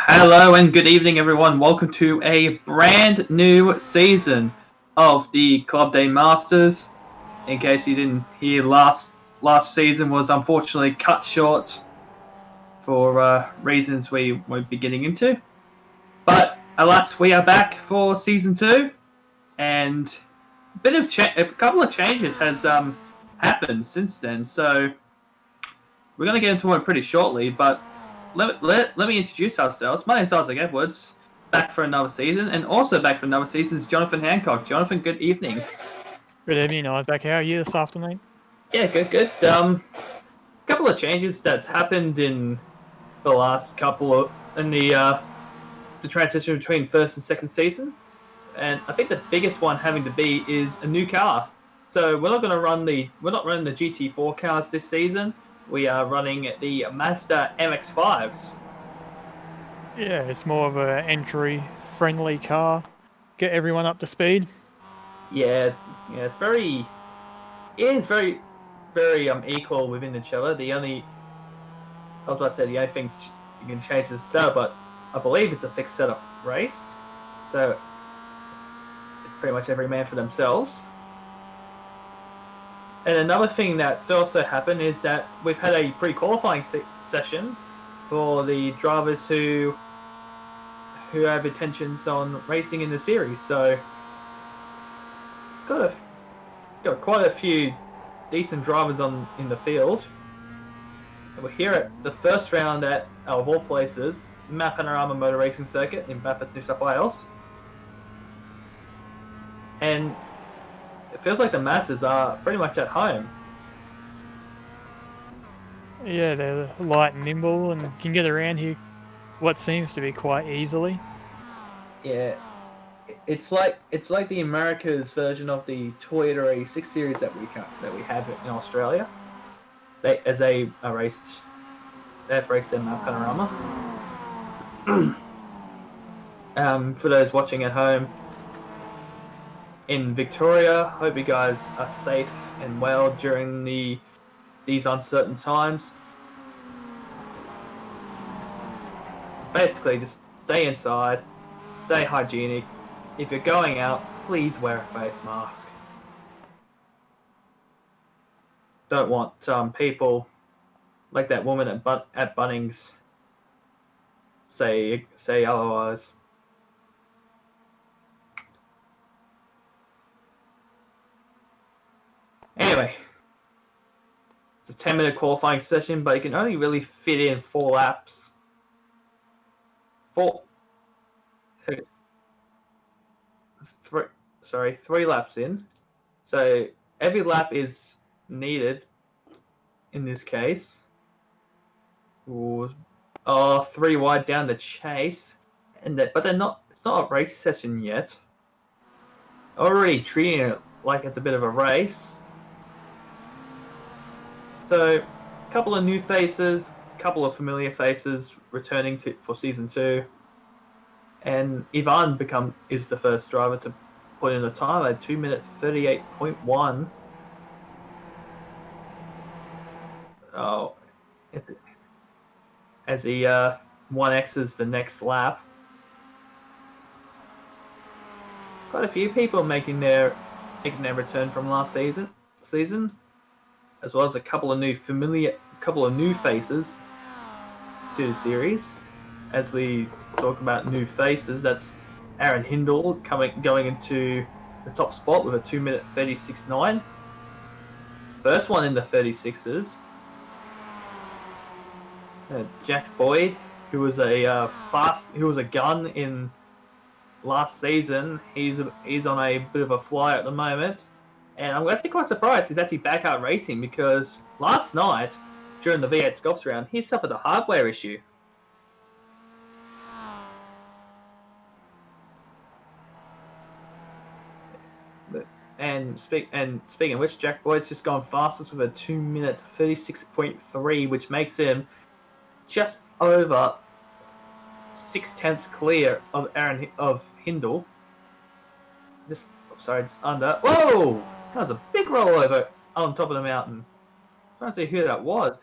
Hello and good evening, everyone. Welcome to a brand new season of the Club Day Masters. In case you didn't hear, last season was unfortunately cut short for reasons we won't be getting into. But alas, we are back for season two, and a couple of changes has happened since then. So we're going to get into it pretty shortly, but let me introduce ourselves. My name's Isaac Edwards, back for another season, and also back for another season is Jonathan Hancock. Jonathan, good evening. Good evening, Isaac. How are you this afternoon? Yeah, good. Couple of changes that's happened in the last couple of in the transition between first and second season, and I think the biggest one having to be is a new car. So we're not running the GT4 cars this season. We are running the Mazda MX-5s. Yeah, it's more of an entry-friendly car. Get everyone up to speed. Yeah, it is very equal within each other. I was about to say the only things you can change is the setup, but I believe it's a fixed setup race, so it's pretty much every man for themselves. And another thing that's also happened is that we've had a pre-qualifying session for the drivers who have intentions on racing in the series. So got quite a few decent drivers in the field. And we're here at the first round at, of all places, Mt Panorama Motor Racing Circuit in Bathurst, New South Wales. And it feels like the masses are pretty much at home. Yeah, they're light and nimble and can get around here what seems to be quite easily. Yeah, it's like the America's version of the Toyota A6 series that we have in Australia. They have raced in Mount Panorama. For those watching at home in Victoria, hope you guys are safe and well during these uncertain times. Basically, just stay inside, stay hygienic. If you're going out, please wear a face mask. Don't want people like that woman at Bunnings say otherwise. Anyway, it's a 10-minute qualifying session, but you can only really fit in 4 laps. 3 laps in. So every lap is needed in this case. Ooh, 3 wide down the chase, but they're not. It's not a race session yet. Already treating it like it's a bit of a race. So, a couple of new faces, a couple of familiar faces returning for season 2, and Ivan is the first driver to put in a time at 2 minutes 38.1. Oh, as he 1x's the next lap. Quite a few people making their return from last season, as well as a couple of new faces to the series. As we talk about new faces, that's Aaron Hindle going into the top spot with a 2 minute 36.9. First one in the 36s. Jack Boyd, who was a gun in last season. He's on a bit of a fly at the moment, and I'm actually quite surprised he's actually back out racing, because last night during the V8 Sculpts round he suffered a hardware issue. And speaking of which, Jack Boyd's just gone fastest with a 2 minute 36.3, which makes him just over 6/10 clear of Hindle. Just under. Whoa! That was a big rollover on top of the mountain. I'm trying to see who that was.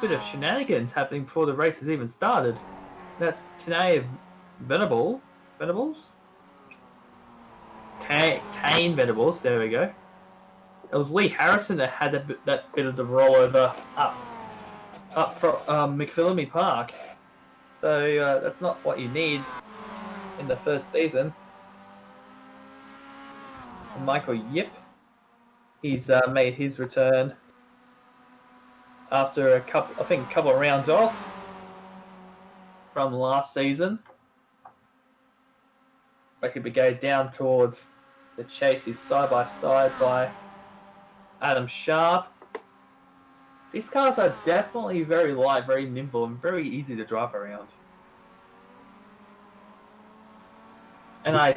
bit of shenanigans happening before the race has even started. That's Tanae Venables? Tane Venables, there we go. It was Lee Harrison that had that bit of the rollover up from McPhillamy Park. So that's not what you need in the first season. And Michael Yip, he's made his return after a couple of rounds off from last season. But he'll be going down towards the chase. He's side by side by Adam Sharp. These cars are definitely very light, very nimble, and very easy to drive around. And I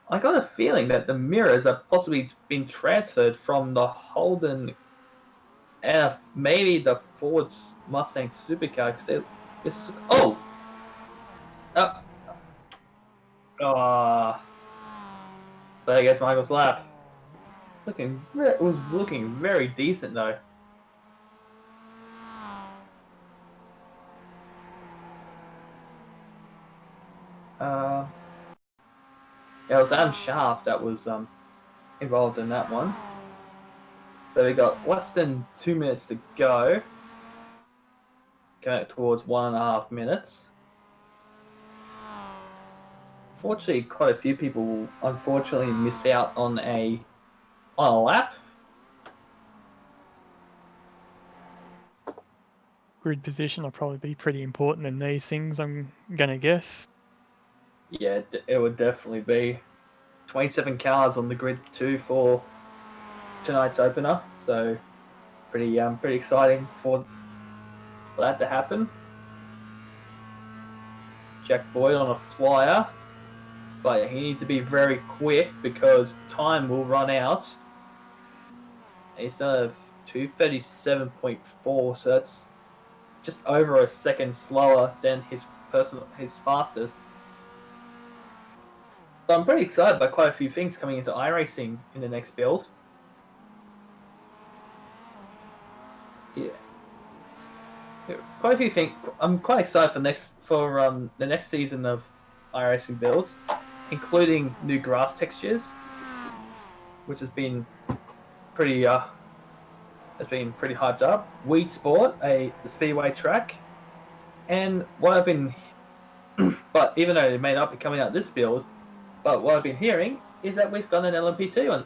got a feeling that the mirrors are possibly been transferred from the Holden and maybe the Ford Mustang supercar. But I guess Michael's lap. It was looking very decent though. It was Adam Sharp that was involved in that one. So we got less than 2 minutes to go. Going towards 1.5 minutes. Fortunately, quite a few people unfortunately missed out on a lap. Grid position will probably be pretty important in these things, I'm gonna guess. Yeah, it would definitely be. 27 cars on the grid too for tonight's opener, so pretty exciting for that to happen. Jack Boyd on a flyer, but he needs to be very quick because time will run out. He's done a 2:37.4, so that's just over a second slower than his fastest. So I'm pretty excited by quite a few things coming into iRacing in the next build. Yeah, quite a few things. I'm quite excited for the next season of iRacing builds, including new grass textures, which has been pretty hyped up. Weed Sport, the speedway track, and what I've been, but even though it may not be coming out this build, but what I've been hearing is that we've got an LMP2 one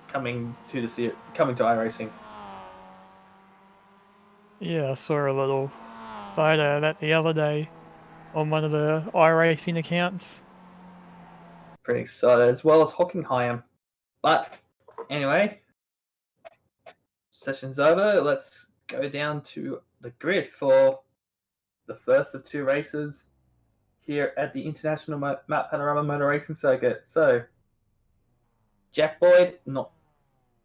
coming to iRacing. Yeah, I saw a little photo of that the other day on one of the iRacing accounts. Pretty excited, as well as Hockenheim. But anyway, session's over. Let's go down to the grid for the first of 2 races here at the International Mt Panorama Motor Racing Circuit. So, Jack Boyd not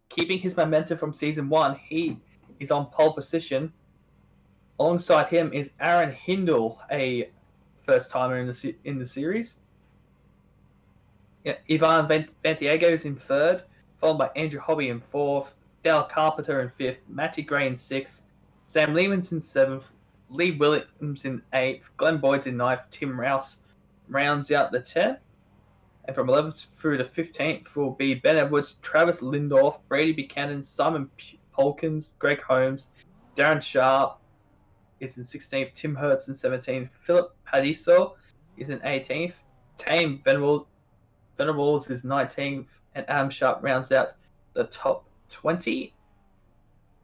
keeping his momentum from season 1. He is on pole position. Alongside him is Aaron Hindle, a first timer in the series. Yeah, Ivan Vantiago is in 3rd, followed by Andrew Hobby in 4th, Dale Carpenter in 5th, Matty Gray in 6th, Sam Lehman's in 7th, Lee Williams in 8th, Glenn Boyd's in 9th, Tim Rouse rounds out the 10th. And from 11th through to 15th will be Ben Edwards, Travis Lindorf, Brady Buchanan, Simon Polkins, Greg Holmes, Darren Sharp is in 16th, Tim Hertz in 17th, Philip Padiso is in 18th, Tame Venables is 19th, and Adam Sharp rounds out the top 20.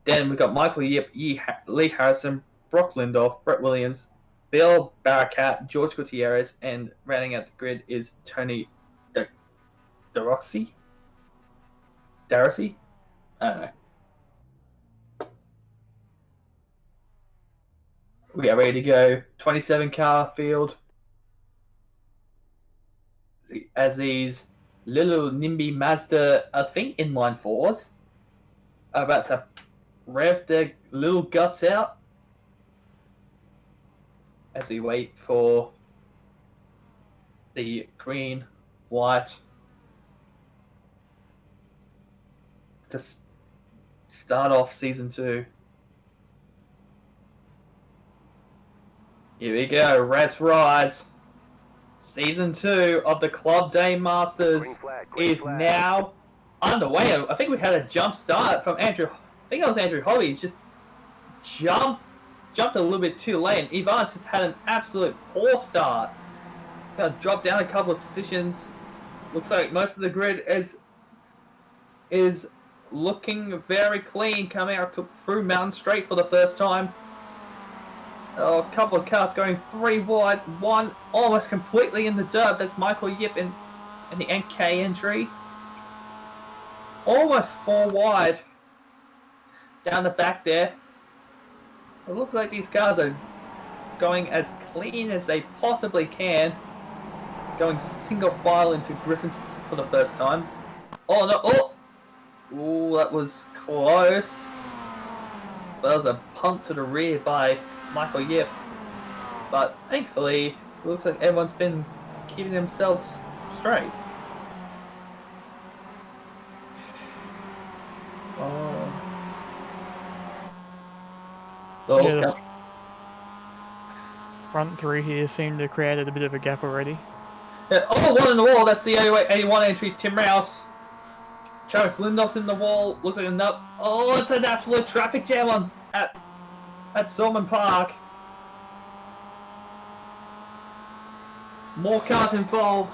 Then we've got Michael Yip, Lee Harrison, Brock Lindorf, Brett Williams, Bill Barakat, George Gutierrez, and rounding out the grid is Tony Darossi? I don't know. We are ready to go. 27 car field. As these little NIMBY Mazda, I think inline 4s, are about to rev their little guts out as we wait for the green light to start off season 2. Here we go, Let's Rise. Season 2 of the Club Day Masters is now underway. I think we had a jump start from Andrew. I think it was Andrew Hobby. He's just jumped a little bit too late. And Ivan's just had an absolute poor start. Dropped down a couple of positions. Looks like most of the grid is looking very clean. Coming out through Mountain Straight for the first time. Oh, a couple of cars going 3 wide, one almost completely in the dirt. That's Michael Yip in the NK entry. Almost 4 wide down the back there. It looks like these cars are going as clean as they possibly can. Going single file into Griffins for the first time. Oh no! Oh! Ooh, that was close. But that was a punt to the rear by Michael Yip. But thankfully, it looks like everyone's been keeping themselves straight. Oh. Yeah, the front 3 here seem to have created a bit of a gap already. Yeah, oh, one in the wall. That's the 81 entry, Tim Rouse. Travis Lindau's in the wall. Looks like enough. Oh, it's an absolute traffic jam at Solomon Park. More cars involved.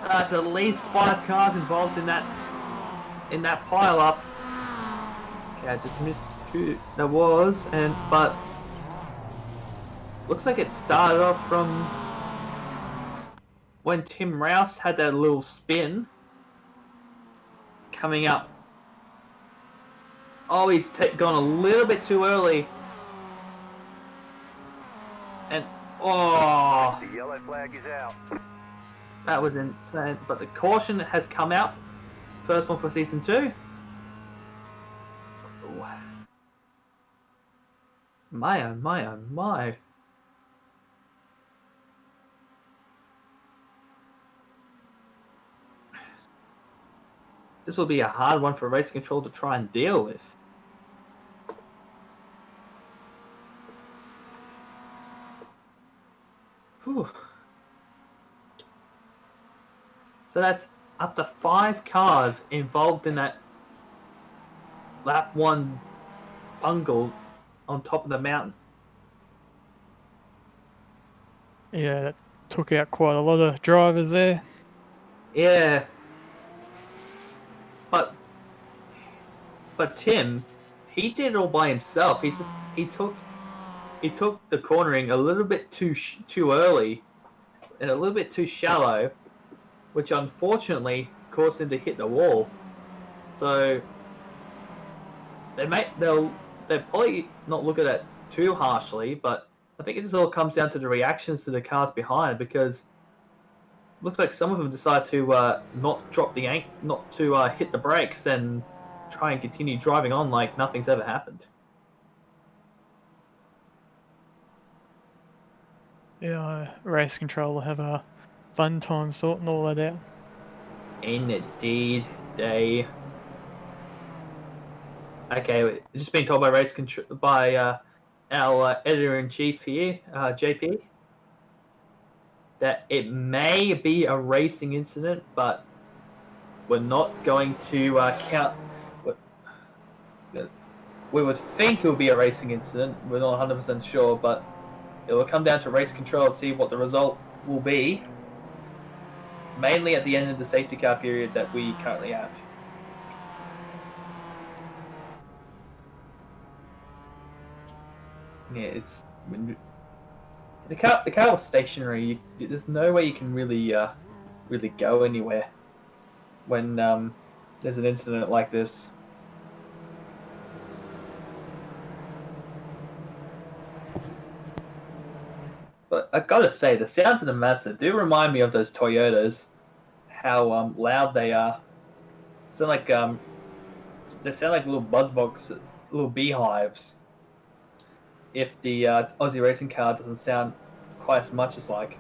There's at least 5 cars involved in that pile up. Okay, I just missed who that was, but looks like it started off from when Tim Rouse had that little spin coming up. Oh, he's gone a little bit too early. And, oh. The yellow flag is out. That was insane. But the caution has come out. First one for Season 2. Ooh. My, oh my, oh my. This will be a hard one for Race Control to try and deal with. Whew. So that's up to 5 cars involved in that lap 1 bungle on top of the mountain. Yeah, that took out quite a lot of drivers there. Yeah. But Tim, he did it all by himself. He took the cornering a little bit too early and a little bit too shallow, which unfortunately caused him to hit the wall. So they'll probably not look at that too harshly, but I think it just all comes down to the reactions to the cars behind, because it looks like some of them decide to not drop the not to hit the brakes and try and continue driving on like nothing's ever happened. Yeah, Race Control will have a fun time sorting all that out. Indeed, they. Okay, just been told by Race Control by our editor-in-chief here, JP, that it may be a racing incident, but we're not going to count. We would think it would be a racing incident. We're not 100% sure, but it will come down to Race Control and see what the result will be. Mainly at the end of the safety car period that we currently have. Yeah, it's the car was stationary. There's no way you can really go anywhere when there's an incident like this. But I gotta say, the sounds of the Mazda do remind me of those Toyotas. How loud they are. Sound like they sound like little buzzbox, little beehives. If the Aussie racing car doesn't sound quite as much as like.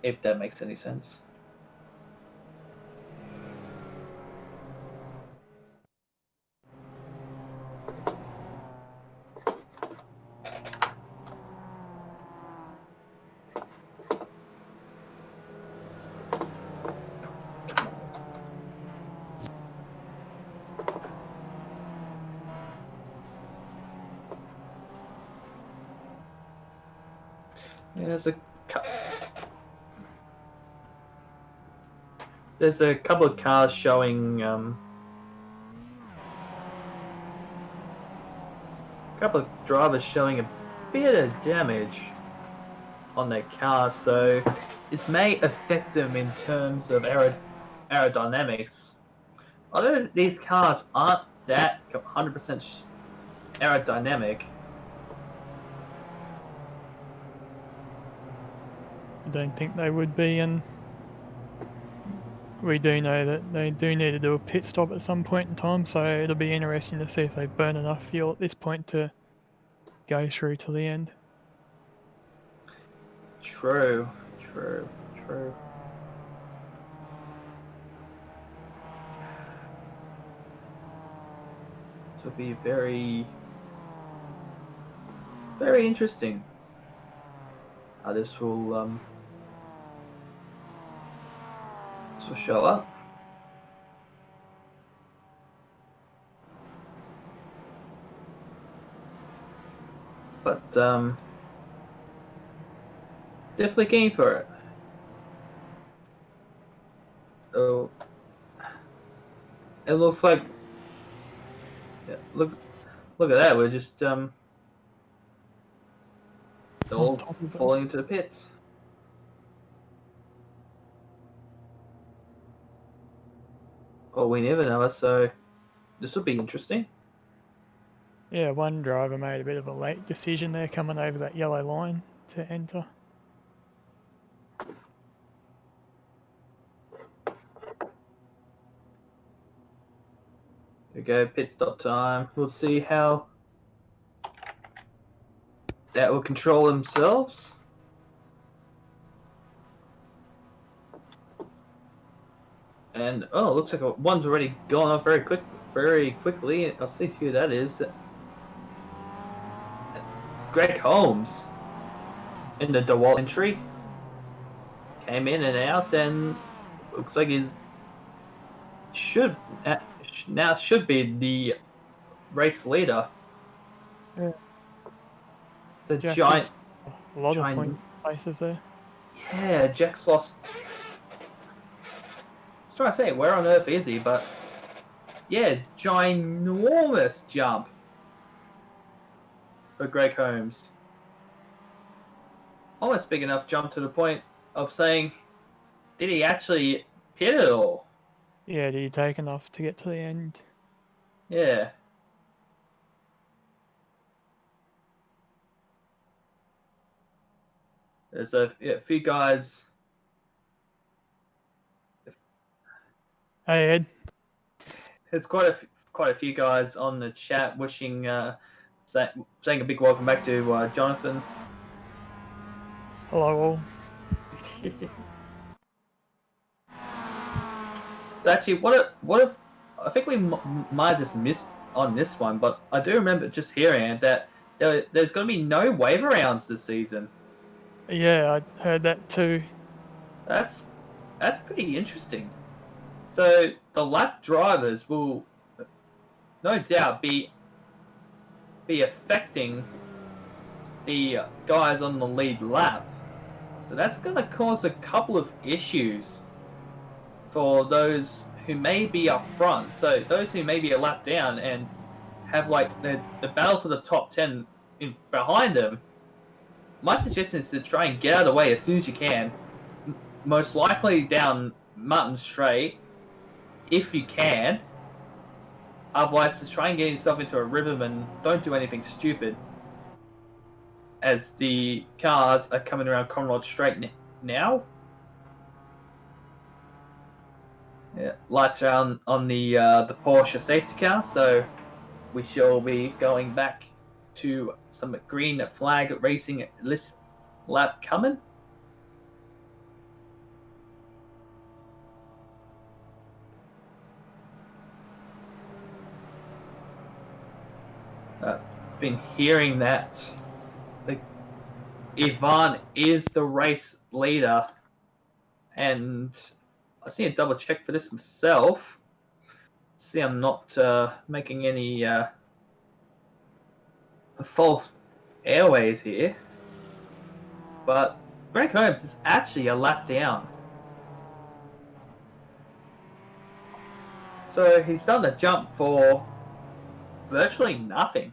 If that makes any sense. there's a couple of cars showing a couple of drivers showing a bit of damage on their cars, so this may affect them in terms of aerodynamics. Although these cars aren't that 100% aerodynamic. I don't think they would be, and we do know that they do need to do a pit stop at some point in time, so it'll be interesting to see if they burn enough fuel at this point to go through to the end. True. This will be very interesting how this will show up. But definitely game for it. Oh, it looks like, yeah, look at that. We're just they're all falling into the pits. Oh, we never know, so this will be interesting. Yeah, one driver made a bit of a late decision there coming over that yellow line to enter. Here we go, pit stop time. We'll see how that will control themselves. And oh, it looks like one's already gone off very quickly. I'll see who that is. Greg Holmes in the DeWalt entry came in and out, and looks like he's should be the race leader. Yeah. The Jack giant, a lot of point places there. Yeah, Jack's lost. I was trying to think, where on earth is he? But yeah, ginormous jump for Greg Holmes. Almost big enough jump to the point of saying, did he actually pit it all? Yeah, did he take enough to get to the end? Yeah. There's a few guys. Hey Ed. There's quite a few guys on the chat wishing, saying a big welcome back to Jonathan. Hello all. Actually, what if I think we might have just missed on this one, but I do remember just hearing it that there's going to be no wave rounds this season. Yeah, I heard that too. That's pretty interesting. So the lap drivers will no doubt be affecting the guys on the lead lap. So that's going to cause a couple of issues for those who may be up front. So those who may be a lap down and have like the battle for the top 10 behind them, my suggestion is to try and get out of the way as soon as you can. Most likely down Mutton Straight, if you can. Otherwise, just try and get yourself into a rhythm and don't do anything stupid, as the cars are coming around Conrod Straight now. Yeah, lights are on the Porsche safety car, so we shall be going back to some green flag racing list lap coming. Been hearing that Ivan is the race leader, and I just need to double check for this myself. See, I'm not making any false airways here, But Greg Holmes is actually a lap down. So he's done the jump for virtually nothing.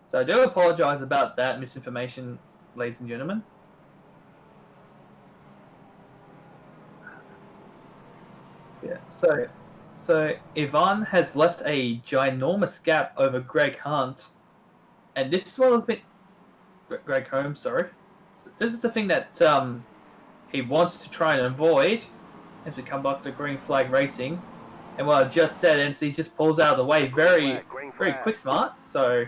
So I do apologise about that misinformation, ladies and gentlemen. Yeah, so Ivan has left a ginormous gap over Greg Hunt, and this is what has been Greg Holmes. Sorry, this is the thing that he wants to try and avoid as we come back to green flag racing. And what I just said, NC just pulls out of the way very quick, smart. So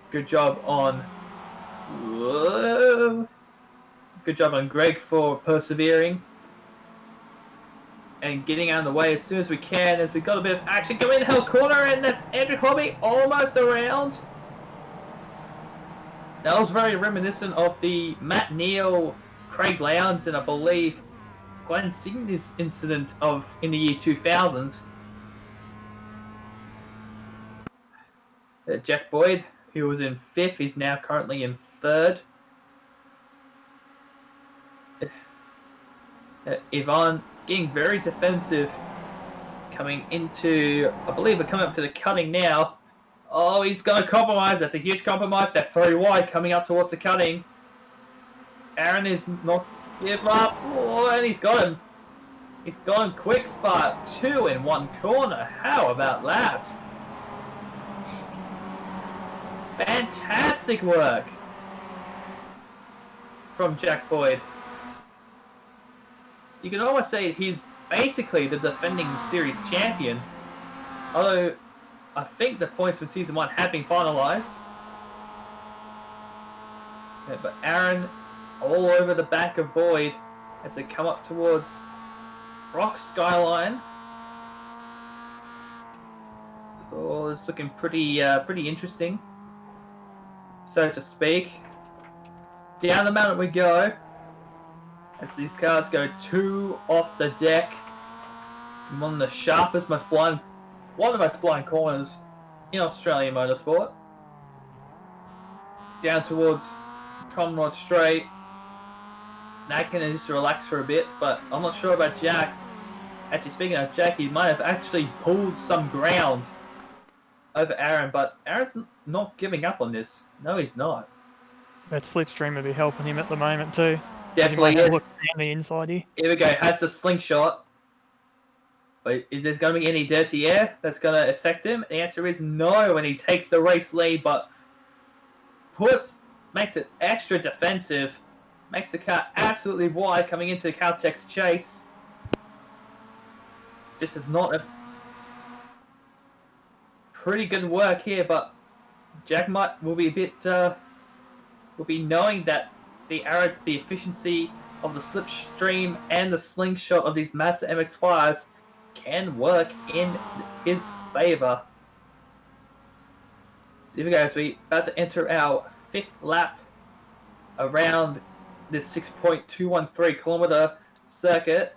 good job on Greg for persevering and getting out of the way as soon as we can, as we got a bit of action coming in the hill corner, and that's Andrew Hobby almost around. That was very reminiscent of the Matt Neal, Craig Lowndes, and I believe Glenn Signe's incident in the year 2000. Jack Boyd, who was in 5th, is now currently in 3rd. Ivan getting very defensive coming into, I believe we're coming up to the cutting now. Oh, he's going to compromise. That's a huge compromise. They're 3 wide coming up towards the cutting. Aaron is not give up. Oh, and he's got him. He's got him quick spot. 2 in 1 corner. How about that? Fantastic work from Jack Boyd. You can almost say he's basically the defending series champion. Although, I think the points from Season 1 have been finalised. Yeah, but Aaron all over the back of Boyd as they come up towards Rock Skyline. Oh, it's looking pretty interesting, so to speak. Down the mountain we go. As these cars go 2 off the deck. One of the sharpest, one of the most blind corners in Australian motorsport. Down towards Conrod Straight. Nat can just relax for a bit, but I'm not sure about Jack. Actually, speaking of Jack, he might have actually pulled some ground over Aaron, but Aaron's not giving up on this. No, he's not. That slipstream would be helping him at the moment too. Definitely. Look down the inside here. Here we go. Has the slingshot. But is there going to be any dirty air that's going to affect him? The answer is no when he takes the race lead, but makes it extra defensive. Makes the car absolutely wide coming into the Caltex chase. This is not a pretty good work here, but Jack will be a bit will be knowing that the efficiency of the slipstream and the slingshot of these Mazda MX-5s can work in his favour. So here we go, as we about to enter our 5th lap around this 6.213 kilometer circuit.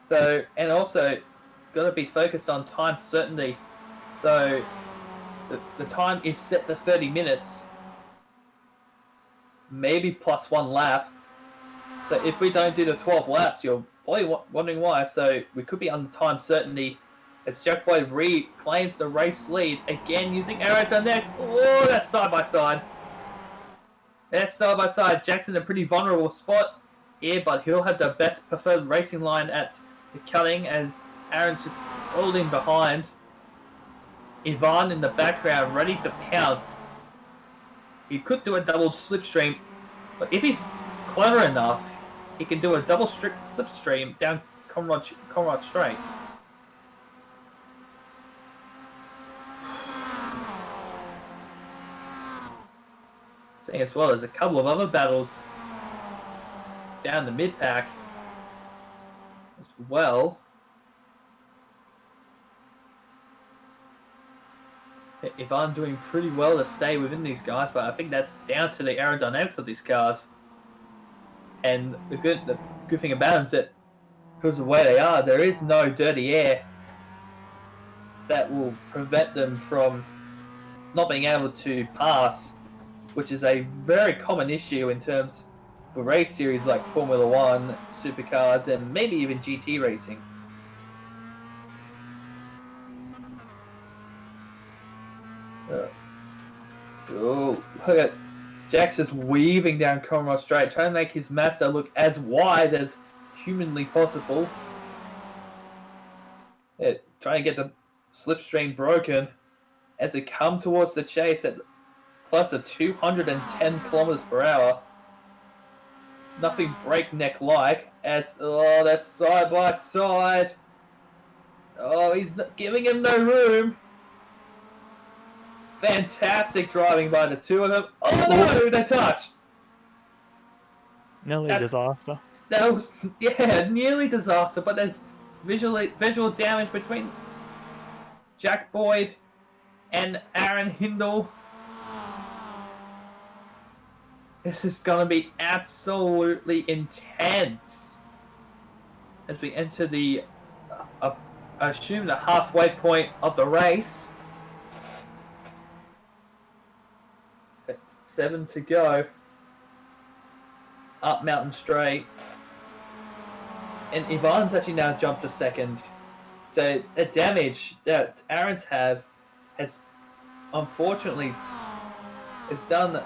So, and also got to be focused on time certainty. So the time is set to 30 minutes, maybe plus 1 lap. So if we don't do the 12 laps, you're probably wondering why. So we could be on time certainty as Jack Boyd reclaims the race lead again using aerodynamics. Oh, that's side by side. That's side by side. Jack's in a pretty vulnerable spot here, but he'll have the best preferred racing line at the cutting as Aaron's just pulled in behind. Ivan in the background ready to pounce. He could do a double slipstream, but if he's clever enough, he can do a double slipstream down Conrad Straight. Seeing as well as a couple of other battles down the mid-pack as well. Ivan doing pretty well to stay within these guys, but I think that's down to the aerodynamics of these cars. And the good thing about them is that because of the way they are, there is no dirty air that will prevent them from not being able to pass, which is a very common issue in terms for race series like Formula One, supercars, and maybe even GT racing. Oh, look at Jack's just weaving down Conroy Straight, trying to make his Mazda look as wide as humanly possible. Yeah, trying to get the slipstream broken as we come towards the chase at close to 210 kilometers per hour. Nothing breakneck-like as, oh, they're side by side. Oh, he's not giving him no room. Fantastic driving by the two of them. Oh no, they touched. Nearly disaster. That was, yeah, nearly disaster, but there's visual damage between Jack Boyd and Aaron Hindle. This is going to be absolutely intense as we enter the, I assume, the halfway point of the race. 7 to go. Up Mountain Straight. And Ivan's actually now jumped to second. So the damage that Aaron's had has unfortunately has done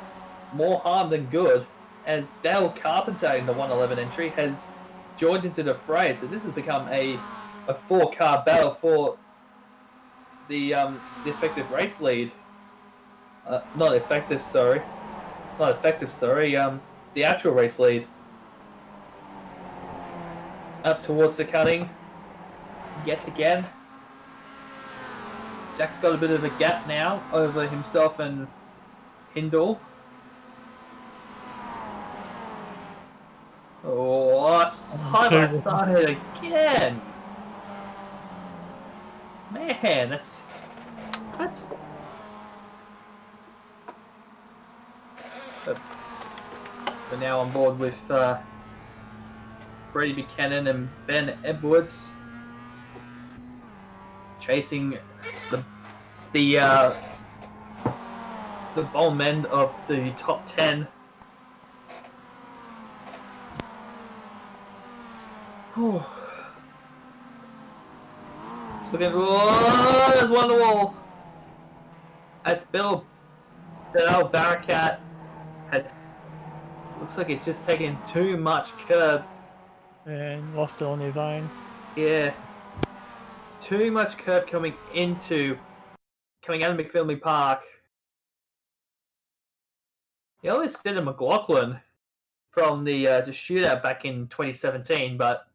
more harm than good, as Dale Carpenter in the 111 entry has joined into the fray. So this has become a 4-car battle for the effective race lead. Not effective, sorry. The actual race lead. Up towards the cutting. Yet again. Jack's got a bit of a gap now over himself and Hindle. Oh, side by side again. Man, that's. We're now on board with Brady Buchanan and Ben Edwards, chasing the bottom end of the top 10. Oh, there's one to wall. That's Bill Barakat. Looks like it's just taking too much curb. And lost it on his own. Yeah. Too much curb coming out of McPhilly Park. He always did a McLaughlin from the shootout back in 2017, but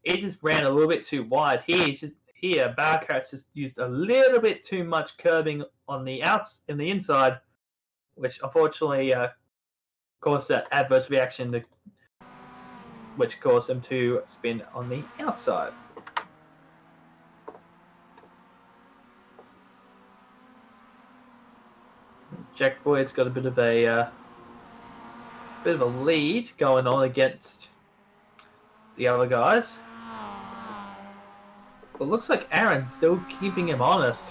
it just ran a little bit too wide. Here, Barakat's just used a little bit too much curbing on the inside, which unfortunately caused that adverse reaction, which caused him to spin on the outside. Jack Boyd's got a bit of a lead going on against the other guys. But it looks like Aaron's still keeping him honest.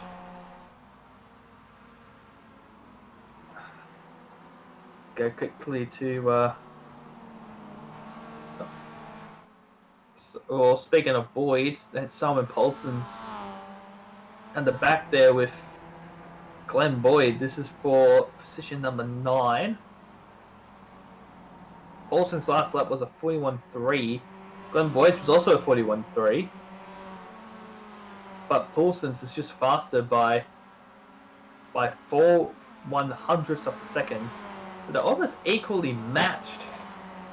Go quickly to speaking of Boyd's, that's Simon Paulson's and the back there with Glenn Boyd. This is for position number 9. Paulson's last lap was a 41.3. Glenn Boyd's was also a 41.3. But Paulson's is just faster by 4/100ths of a second. So they're almost equally matched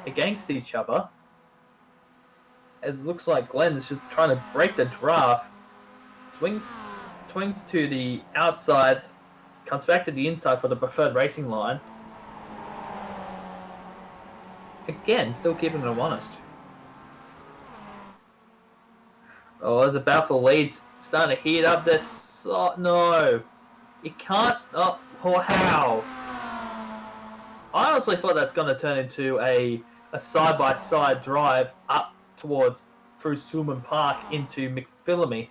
against each other. As it looks like Glenn is just trying to break the draft. Swings to the outside, comes back to the inside for the preferred racing line. Again, still keeping them honest. Oh, there's a battle for leads starting to heat up this. Oh, no. You can't. Oh, how? I honestly thought that's going to turn into a side-by-side drive up towards through Sulman Park into McPhillamy.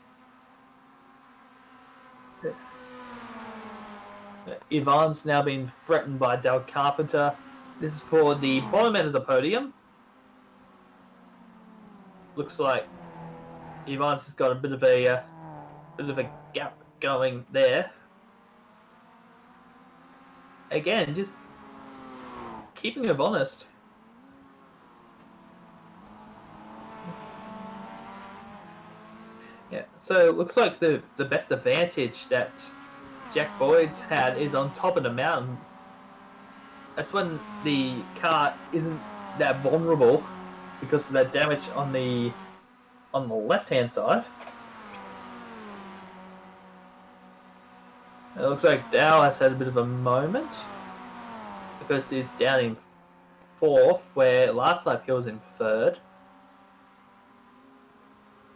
Ivan's now been threatened by Dale Carpenter. This is for the bottom end of the podium. Looks like Ivan's has got a bit of a gap going there. Again, just keeping him honest. Yeah, so it looks like the best advantage that Jack Boyd's had is on top of the mountain. That's when the car isn't that vulnerable because of that damage on the left-hand side. It looks like Dow has had a bit of a moment because he's down in 4th, where last lap he was in 3rd.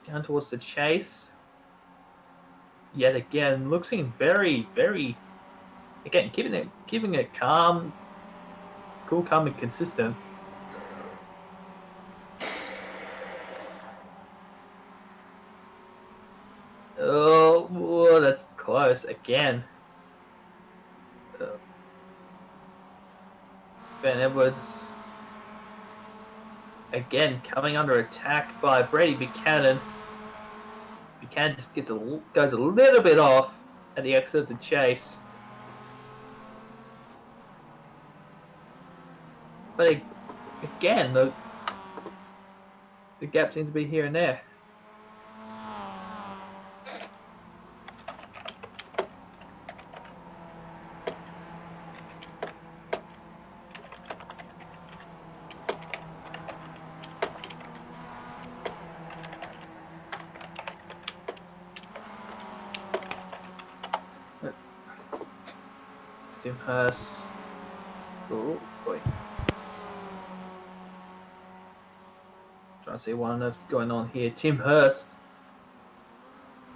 Down towards the chase. Yet again, looking very, very, again, keeping it calm, cool, calm, and consistent. Oh, that's close again. Ben Edwards again coming under attack by Brady Buchanan. Buchanan just goes a little bit off at the exit of the chase. But again, the gap seems to be here and there. Tim Hurst. Oh boy. Trying to see what on earth's going on here. Tim Hurst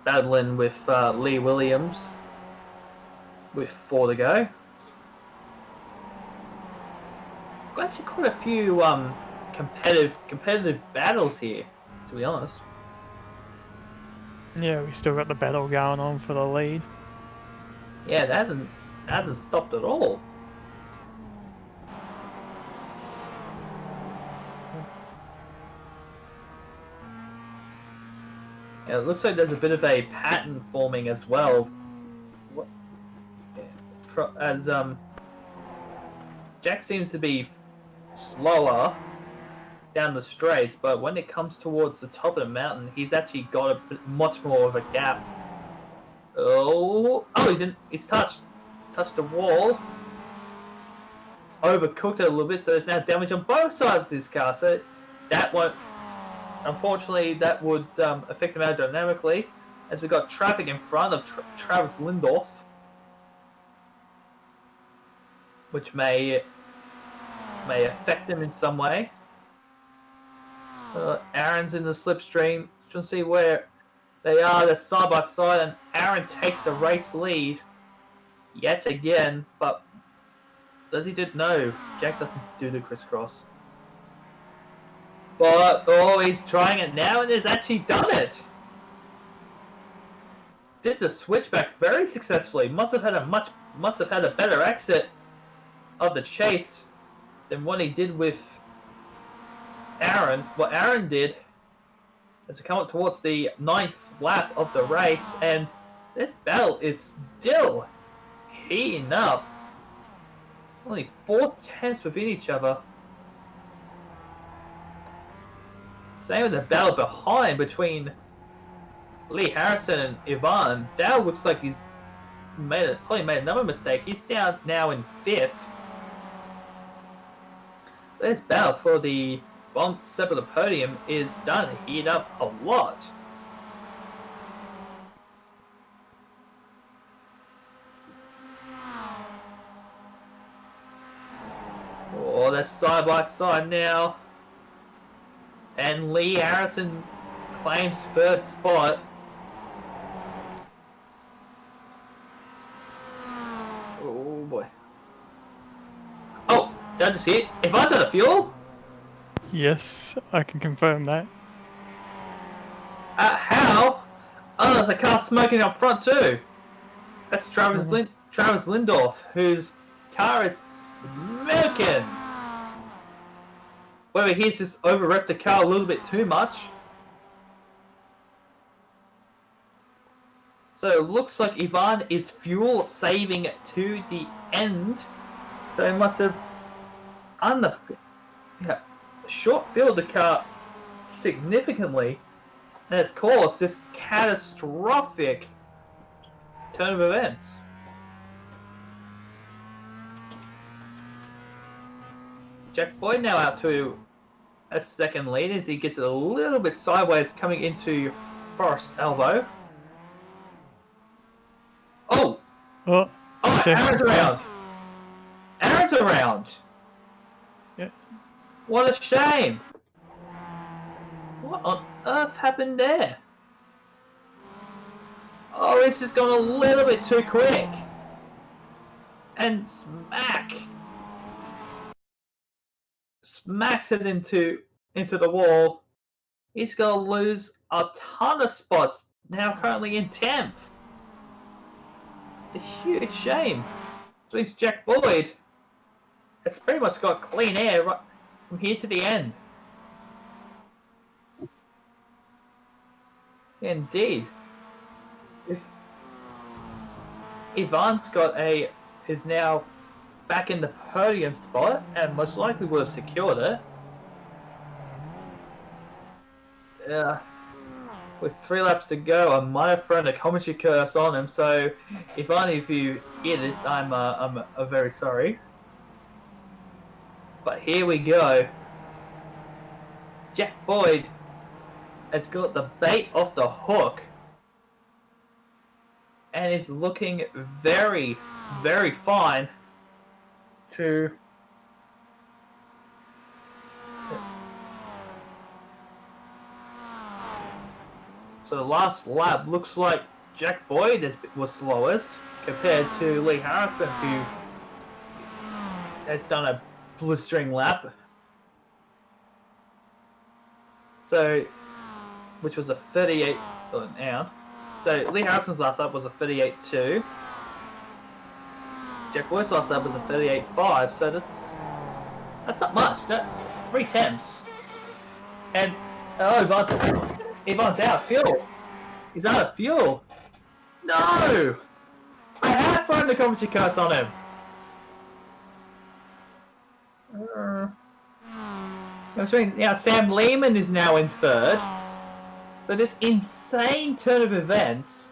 battling with Lee Williams with 4 to go. Actually, quite a few competitive battles here, to be honest. Yeah, we still got the battle going on for the lead. Yeah, that hasn't stopped at all. Yeah, it looks like there's a bit of a pattern forming as well. As Jack seems to be slower down the straights, but when it comes towards the top of the mountain, he's actually got much more of a gap. Oh, he's touched the wall. Overcooked it a little bit, so there's now damage on both sides of this car. So that won't, unfortunately, that would affect him aerodynamically, as we've got traffic in front of Travis Lindorf, which may affect him in some way. Aaron's in the slipstream. Trying to see where they are. They're side by side, and Aaron takes the race lead yet again. But does he did no? Jack doesn't do the crisscross. But he's trying it now, and has actually done it. Did the switchback very successfully. Must have had a better exit of the chase than what he did with Aaron. What Aaron did is to come up towards the 9th lap of the race, and this battle is still heating up. Only 4 tenths within each other. Same with the battle behind between Lee Harrison and Ivan. Dale looks like he's probably made another mistake. He's down now in 5th. So this battle for the bottom step of the podium is starting to heat up a lot. Oh, they're side by side now. And Lee Harrison claims 3rd spot. Oh boy. Oh, did I just hit? If I got a fuel? Yes, I can confirm that. How? Oh, there's a car smoking up front too. That's Travis Lindorf, whose car is smoking. Whether he's just over-revved the car a little bit too much. So it looks like Ivan is fuel saving to the end. So he must have short-filled the car significantly, and it's caused this catastrophic turn of events. Jack Boyd now out to a second lead as he gets a little bit sideways coming into Forest Elbow. Oh! Oh, Aaron's around! Aaron's around! Yeah. What a shame! What on earth happened there? Oh, it's just gone a little bit too quick. And smacks it into the wall. He's gonna lose a ton of spots. Now currently in 10th. It's a huge shame. So it's Jack Boyd. It's pretty much got clean air right from here to the end. Indeed. Ivan's is now back in the podium spot and most likely would have secured it. With 3 laps to go, I might have thrown a commentary curse on him. So, Ivan, if you hear this, I'm very sorry. But here we go. Jack Boyd has got the bait off the hook and is looking very, very fine to so the last lap looks like Jack Boyd was slowest compared to Lee Harrison, who has done a blistering lap. So, which was a 38 now. So Lee Harrison's last lap was a 38.2. Jack Boyd's last lap was a 38.5. So that's not much. That's 3 tenths. And Ivan's out of fuel. He's out of fuel. No! I had thrown the commentary curse on him. Now Sam Lehman is now in 3rd. So this insane turn of events.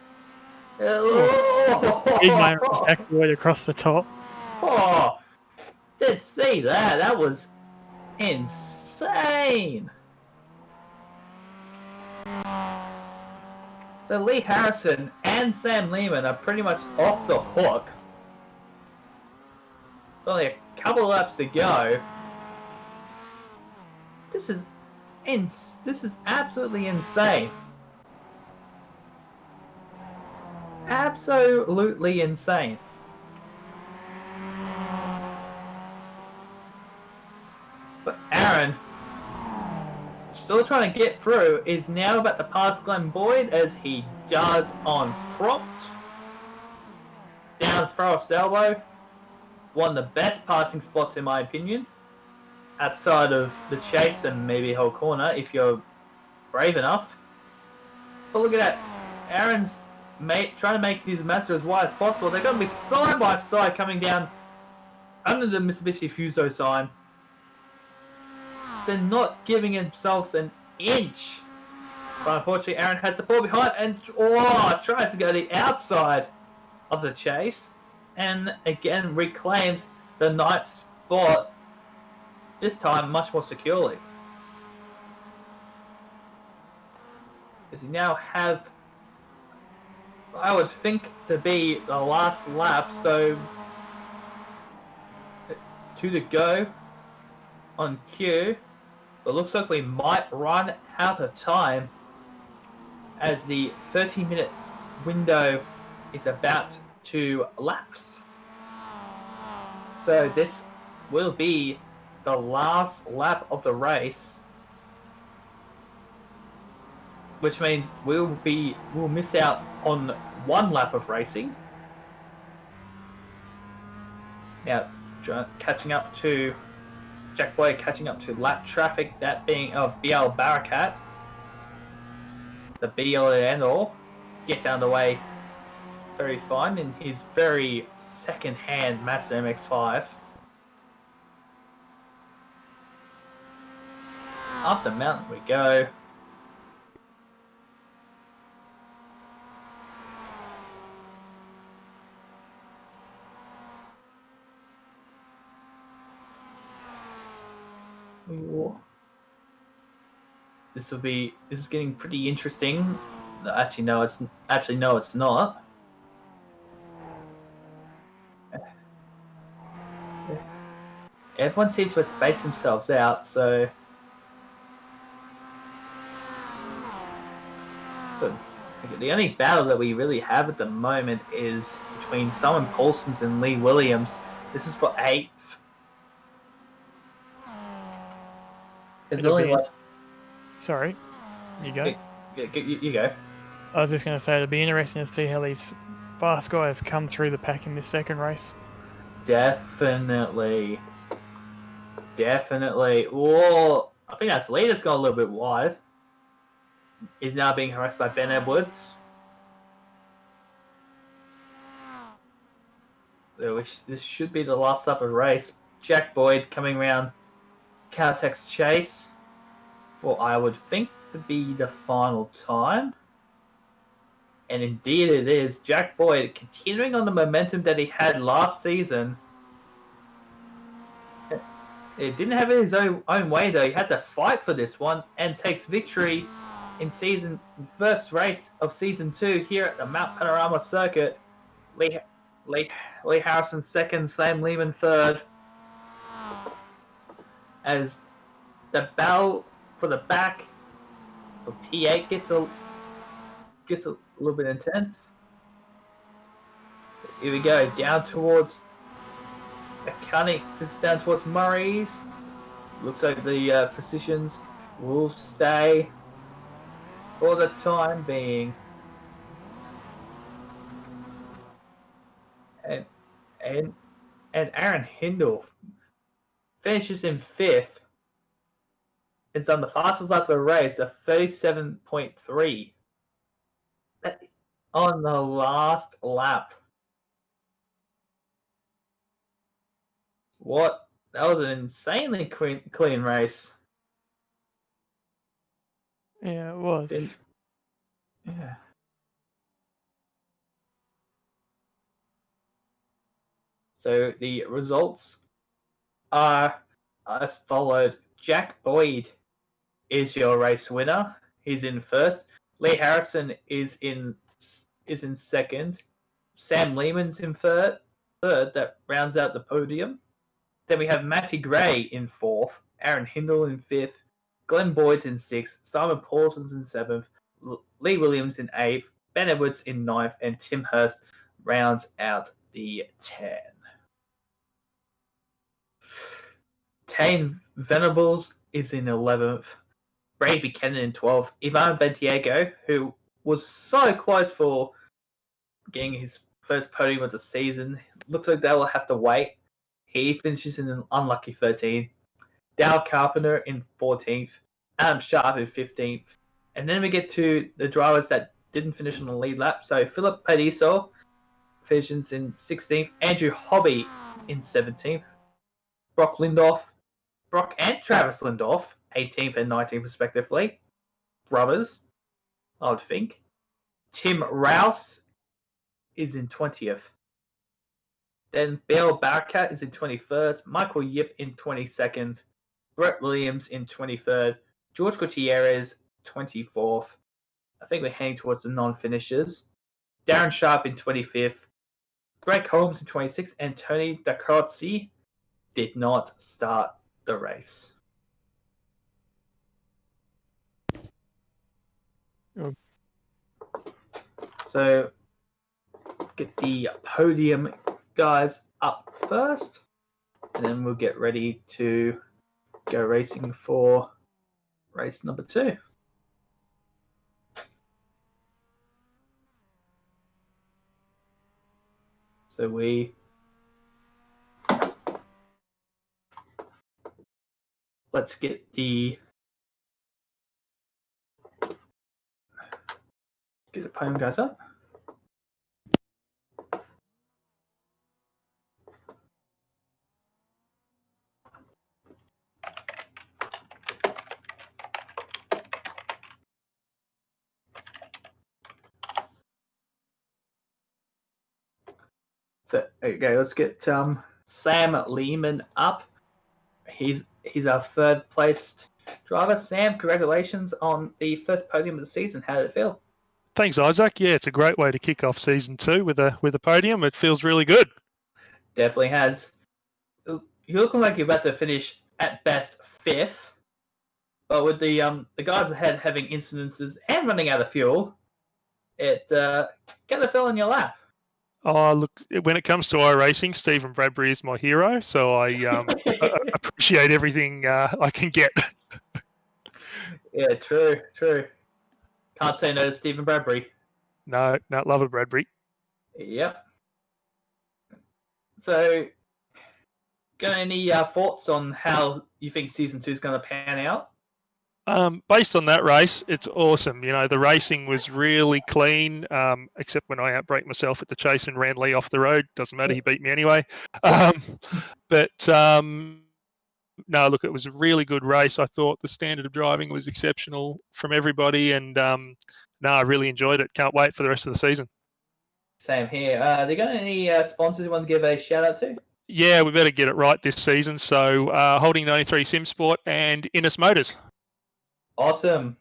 Big man Jack Boyd across the top. Oh, did see that. That was insane. So Lee Harrison and Sam Lehman are pretty much off the hook. Only a couple of laps to go. This is absolutely insane. Absolutely insane. But Aaron, still trying to get through, is now about to pass Glenn Boyd as he does on prompt. Down Forest Elbow. One of the best passing spots in my opinion. Outside of the chase and maybe whole corner if you're brave enough. But look at that. Aaron's trying to make these Mazda as wide as possible. They're going to be side by side coming down under the Mitsubishi Fuso sign. They're not giving themselves an inch. But unfortunately Aaron has the ball behind and tries to go to the outside of the chase. And again reclaims the 9th spot. This time much more securely. Because you now have, I would think, to be the last lap, so 2 to go on cue. But looks like we might run out of time as the 30-minute window is about to lapse. So this will be the last lap of the race, which means we'll miss out on 1 lap of racing, Now, catching up to Jack Boyd, catching up to lap traffic, that being of BL Barakat, the BL and all, gets out of the way very fine in his very second-hand Mazda MX-5. Up the mountain we go. This is getting pretty interesting. Actually, no, it's not. Everyone seems to have spaced themselves out, so the only battle that we really have at the moment is between Simon Paulson's and Lee Williams. This is for 8th. It's only like... Sorry, you go. You go. I was just going to say, it'll be interesting to see how these fast guys come through the pack in this second race. Definitely. Whoa! I think that's Lee that's gone a little bit wide. Is now being harassed by Ben Edwards. This should be the last lap of the race. Jack Boyd coming around Caltech's chase for, I would think, to be the final time. And indeed it is. Jack Boyd continuing on the momentum that he had last season. It didn't have it his own way though. He had to fight for this one and takes victory in first race of season 2 here at the Mount Panorama circuit. Lee Harrison second, Sam Lehman third. As the battle for the back for P8 gets a little bit intense. Here we go, down towards Mechanic. This is down towards Murray's. Looks like the positions will stay for the time being. And Aaron Hindle finishes in 5th. It's on the fastest lap of the race, a 37.3 on the last lap. What? That was an insanely clean race. Yeah, it was. Yeah. So the results are as followed. Jack Boyd is your race winner. He's in 1st. Lee Harrison is in 2nd. Sam Lehman's in 3rd. That rounds out the podium. Then we have Matty Gray in 4th. Aaron Hindle in 5th. Glenn Boyd's in 6th. Simon Paulson's in 7th. Lee Williams in 8th. Ben Edwards in 9th. And Tim Hurst rounds out the 10. Tane Venables is in 11th. Brady Buchanan in 12th. Ivan Bentiago, who was so close for getting his first podium of the season, looks like they will have to wait. He finishes in an unlucky 13th. Dale Carpenter in 14th. Adam Sharp in 15th. And then we get to the drivers that didn't finish on the lead lap. So Philip Padiso finishes in 16th. Andrew Hobby in 17th. Brock and Travis Lindorf, 18th and 19th respectively. Brothers, I would think. Tim Rouse is in 20th. Then Bill Barakat is in 21st. Michael Yip in 22nd. Brett Williams in 23rd. George Gutierrez, 24th. I think we're heading towards the non-finishers. Darren Sharp in 25th. Greg Holmes in 26th. And Tony Dacorzi did not start the race. Oh. So, get the podium guys up first, and then we'll get ready to go racing for race number 2. So we let's get the podium guys up. So okay, let's get Sam Lehman up. He's our third placed driver. Sam, congratulations on the first podium of the season. How did it feel? Thanks, Isaac. Yeah, it's a great way to kick off season 2 with a podium. It feels really good. Definitely has. You're looking like you're about to finish at best 5th, but with the guys ahead having incidences and running out of fuel, it kind of fell in your lap. Oh, look, when it comes to iRacing, Stephen Bradbury is my hero, so I appreciate everything I can get. Yeah, true. Can't say no to Stephen Bradbury. No, love it, Bradbury. Yep. So, got any thoughts on how you think season 2 is going to pan out? Based on that race, it's awesome. You know, the racing was really clean, except when I outbraked myself at the chase and ran Lee off the road. Doesn't matter, he beat me anyway. No, look, it was a really good race. I thought the standard of driving was exceptional from everybody, and I really enjoyed it. Can't wait for the rest of the season. Same here. They got any sponsors you want to give a shout out to? Yeah, we better get it right this season. So, Holding 93 SimSport and Innes Motors. Awesome.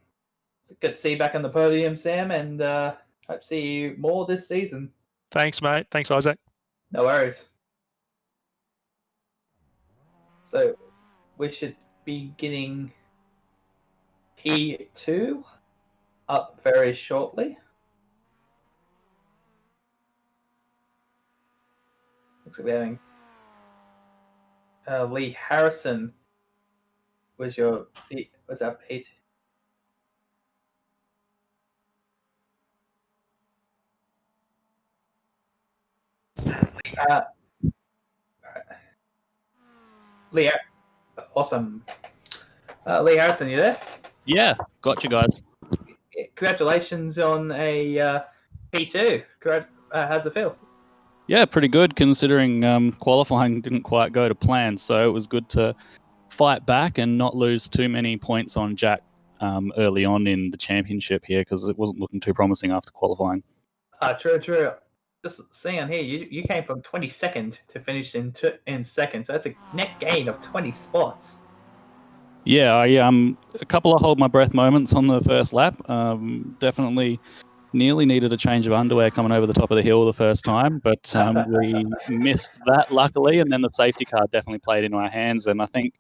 It's good to see you back on the podium, Sam, and hope to see you more this season. Thanks, mate. Thanks, Isaac. No worries. So, we should be getting P2 up very shortly. Looks like we're having Lee Harrison was our P2. Lee, awesome. Lee Harrison, you there? Yeah, got you guys. Congratulations on a P2. How's it feel? Yeah, pretty good considering qualifying didn't quite go to plan. So it was good to fight back and not lose too many points on Jack early on in the championship here because it wasn't looking too promising after qualifying. True. Just seeing here, you came from 22nd to finish in second, so that's a net gain of 20 spots. Yeah, I a couple of hold my breath moments on the first lap. Definitely nearly needed a change of underwear coming over the top of the hill the first time, but we missed that luckily, and then the safety car definitely played into our hands, and I think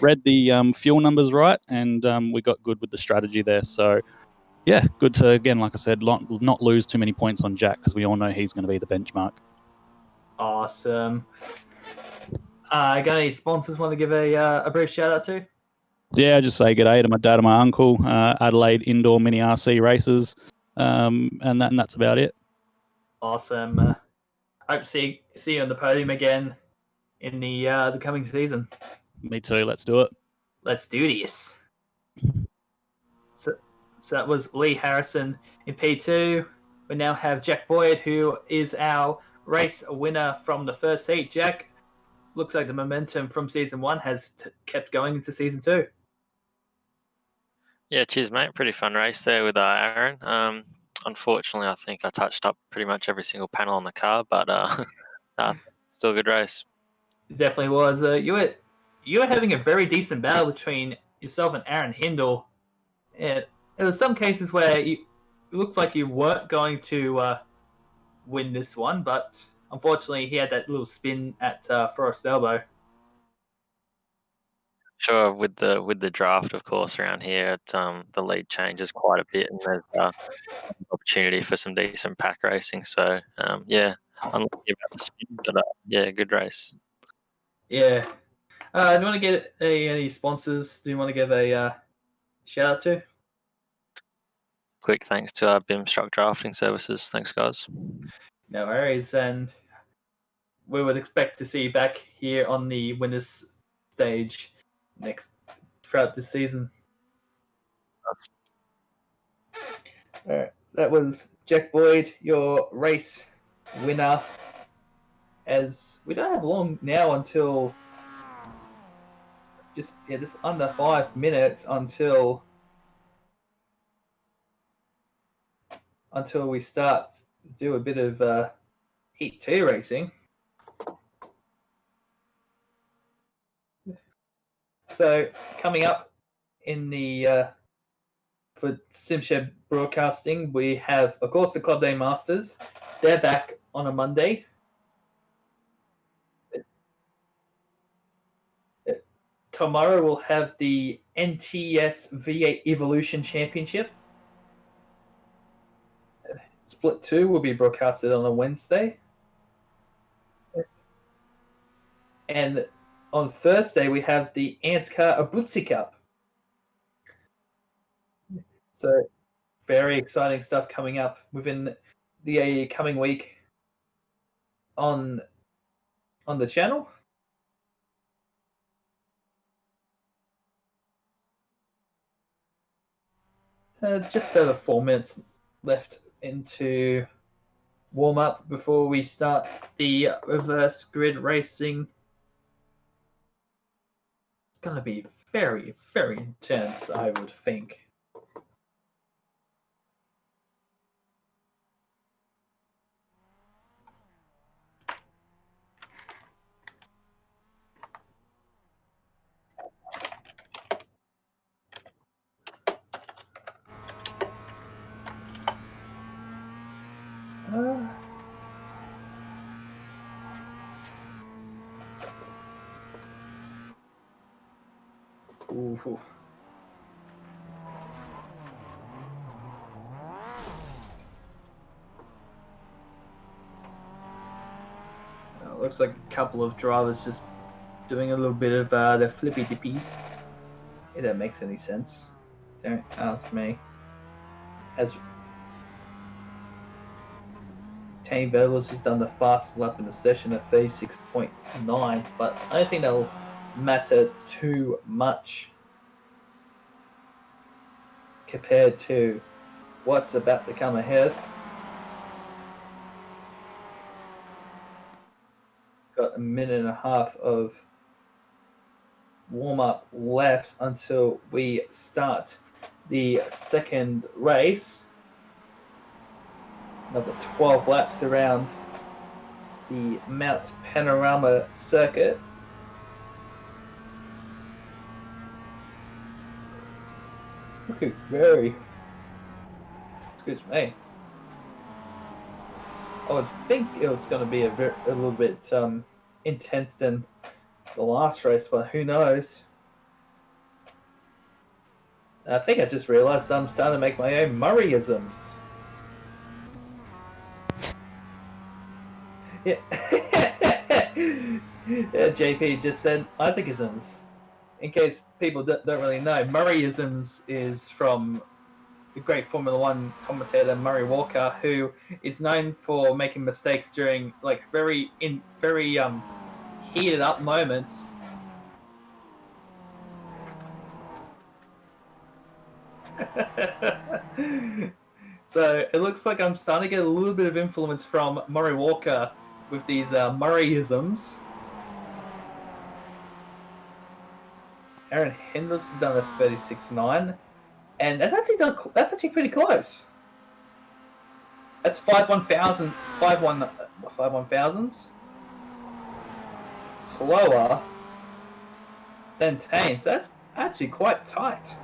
read the fuel numbers right, and we got good with the strategy there. So yeah, good to, again, like I said, not lose too many points on Jack because we all know he's going to be the benchmark. Awesome. Got any sponsors want to give a brief shout out to? Yeah, just say g'day to my dad and my uncle, Adelaide Indoor Mini RC Races, and that's about it. Awesome. Hope to see you on the podium again in the coming season. Me too. Let's do it. Let's do this. So that was Lee Harrison in P2. We now have Jack Boyd, who is our race winner from the first heat. Jack, looks like the momentum from season 1 has kept going into season 2. Yeah, cheers, mate. Pretty fun race there with Aaron. Unfortunately, I think I touched up pretty much every single panel on the car, but still a good race. It definitely was. You were having a very decent battle between yourself and Aaron Hindle. There were some cases where it looked like you weren't going to win this one, but unfortunately he had that little spin at Forest Elbow. Sure, with the draft, of course, around here, the lead changes quite a bit, and there's opportunity for some decent pack racing. So yeah, unlucky about the spin, but yeah, good race. Yeah. Do you want to get any sponsors? Do you want to give a shout out to? Quick thanks to our BIMstruct Drafting Services. Thanks, guys. No worries, and we would expect to see you back here on the winners stage throughout this season. That was Jack Boyd, your race winner. As we don't have long now until just under 5 minutes until we start to do a bit of Heat 2 racing. So coming up in the for SimShed Broadcasting, we have, of course, the Club Day Masters. They're back on a Monday. Tomorrow we'll have the NTS V8 Evolution Championship. Split 2 will be broadcasted on a Wednesday. And on Thursday we have the Anscar Abruzzi Cup. So very exciting stuff coming up within the coming week on the channel. Just over 4 minutes left into warm up before we start the reverse grid racing. It's going to be very, very intense, I would think. Ooh. Looks like a couple of drivers just doing a little bit of their flippy dippies. If that makes any sense. Don't ask me. As Tane Velas has done the fastest lap in the session at 36.9, but I don't think that'll matter too much compared to what's about to come ahead. Got a minute and a half of warm-up left until we start the second race. Another 12 laps around the Mt Panorama circuit. Looking very, excuse me. I would think it was going to be a little bit intense than the last race, but who knows? I think I just realised I'm starting to make my own Murrayisms. Yeah. Yeah, JP just said Isaacisms. In case people don't really know, Murrayisms is from the great Formula One commentator Murray Walker, who is known for making mistakes during like very heated up moments. So it looks like I'm starting to get a little bit of influence from Murray Walker with these Murrayisms. Aaron Hendricks has done a 36.9, and that's actually pretty close. That's 5/1000s slower than Tane's. That's actually quite tight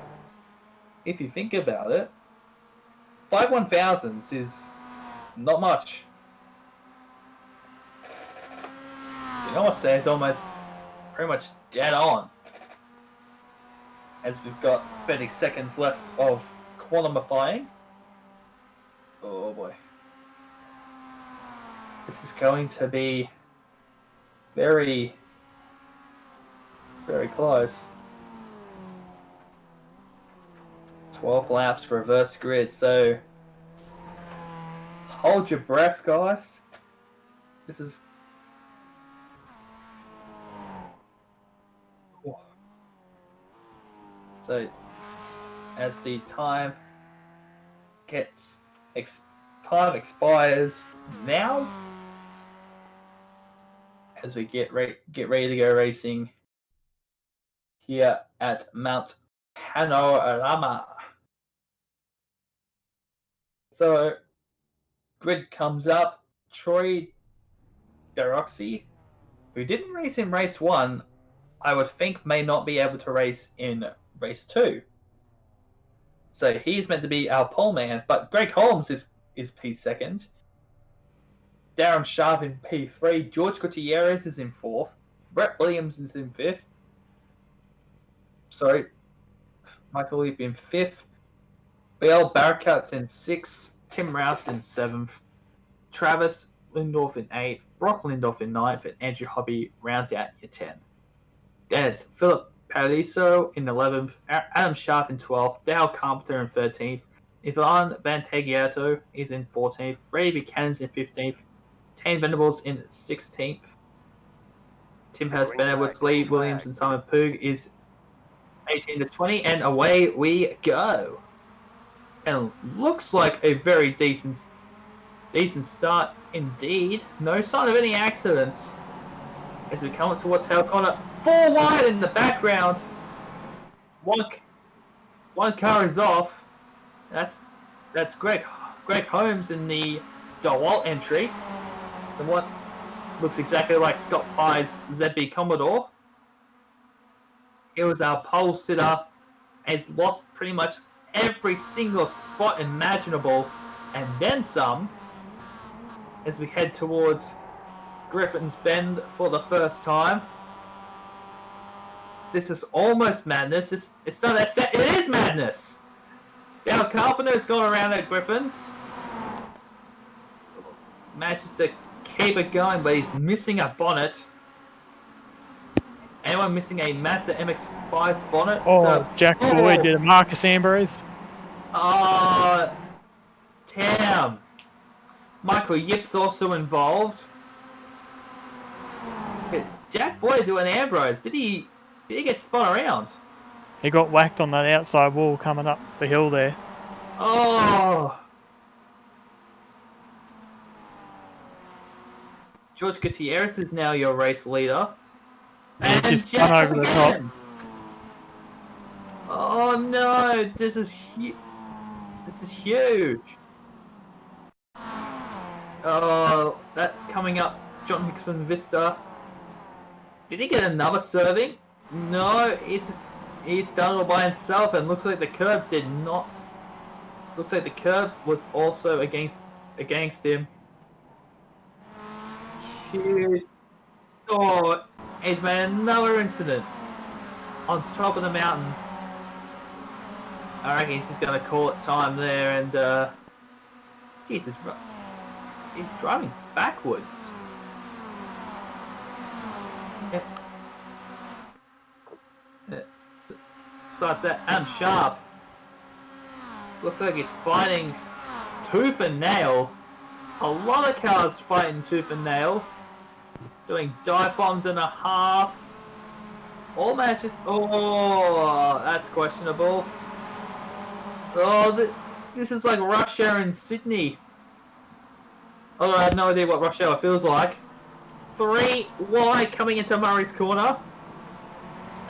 if you think about it. 5/1000s is not much. You know what, say it's almost pretty much dead on. As we've got 30 seconds left of qualifying. Oh boy. This is going to be very, very close. 12 laps reverse grid, so hold your breath, guys. This is So as the time expires now, as we get ready to go racing here at Mount Panorama. So grid comes up. Troy Deroxy, who didn't race in race 1, I would think may not be able to race in race 2. So he's meant to be our pole man, but Greg Holmes is P2. Darren Sharp in P3. George Gutierrez is in 4th. Brett Williams is in 5th. Sorry, Michael Leap in 5th. Bill Barricat's in 6th. Tim Rouse in 7th. Travis Lindorf in 8th. Brock Lindorf in 9th. And Andrew Hobby rounds out your 10. Then it's Philip Paradiso in 11th. Adam Sharp in 12th. Dale Carpenter in 13th. Ivan Van Tagliato is in 14th. Brady Buchanan's in 15th. Tane Venables in 16th. Tim Hurst, Ben Edwards, Lee Williams, and Simon Poog is 18 to 20, and away we go. And looks like a very decent start indeed. No sign of any accidents as we come up towards Hale Corner. 4 wide in the background. One car is off. That's Greg Holmes in the DeWalt entry. The one looks exactly like Scott Pye's ZB Commodore. It was our pole sitter, and he's lost pretty much every single spot imaginable, and then some, as we head towards Griffin's Bend for the first time. This is almost madness. It's not that set. It is madness. Dale Carpenter's gone around at Griffin's. Manages to keep it going, but he's missing a bonnet. Anyone missing a Mazda MX-5 bonnet? Oh, Jack Boyd did a Marcus Ambrose. Damn. Michael Yip's also involved. Jack Boyd doing Ambrose. Did he get spun around? He got whacked on that outside wall coming up the hill there. Oh. George Gutierrez is now your race leader. And he's just spun over the top. Oh no, this is huge. Oh, that's coming up John Hickson Vista. Did he get another serving? No, he's done it all by himself, and looks like the curb did not. Looks like the curb was also against him. Huge. Oh, he's made another incident on top of the mountain. I reckon he's just going to call it time there, and Jesus, he's driving backwards. Besides that, Adam Sharp looks like he's fighting tooth and nail. A lot of cars fighting tooth and nail. Doing dive bombs and a half. All matches. Oh, that's questionable. Oh, this is like rush hour in Sydney. Although I have no idea what rush hour feels like. 3 wide coming into Murray's corner.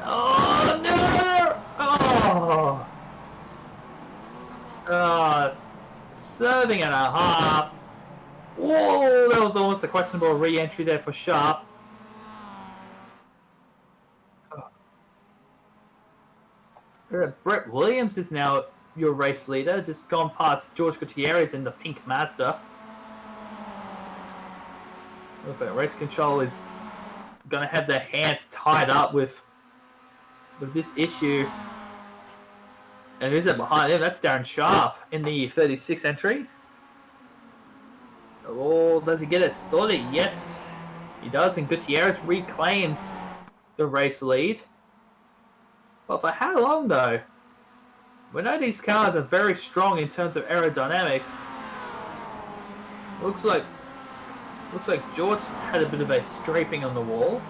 Oh no! Oh, serving and a half. Whoa, that was almost a questionable re-entry there for Sharp. Brett Williams is now your race leader, just gone past George Gutierrez in the pink Mazda. Looks like race control is going to have their hands tied up with this issue. And who's that behind him? That's Darren Sharp in the 36 entry. Oh, does he get it sorted? Yes, he does, and Gutierrez reclaims the race lead. But for how long, though? We know these cars are very strong in terms of aerodynamics. Looks like George had a bit of a scraping on the wall.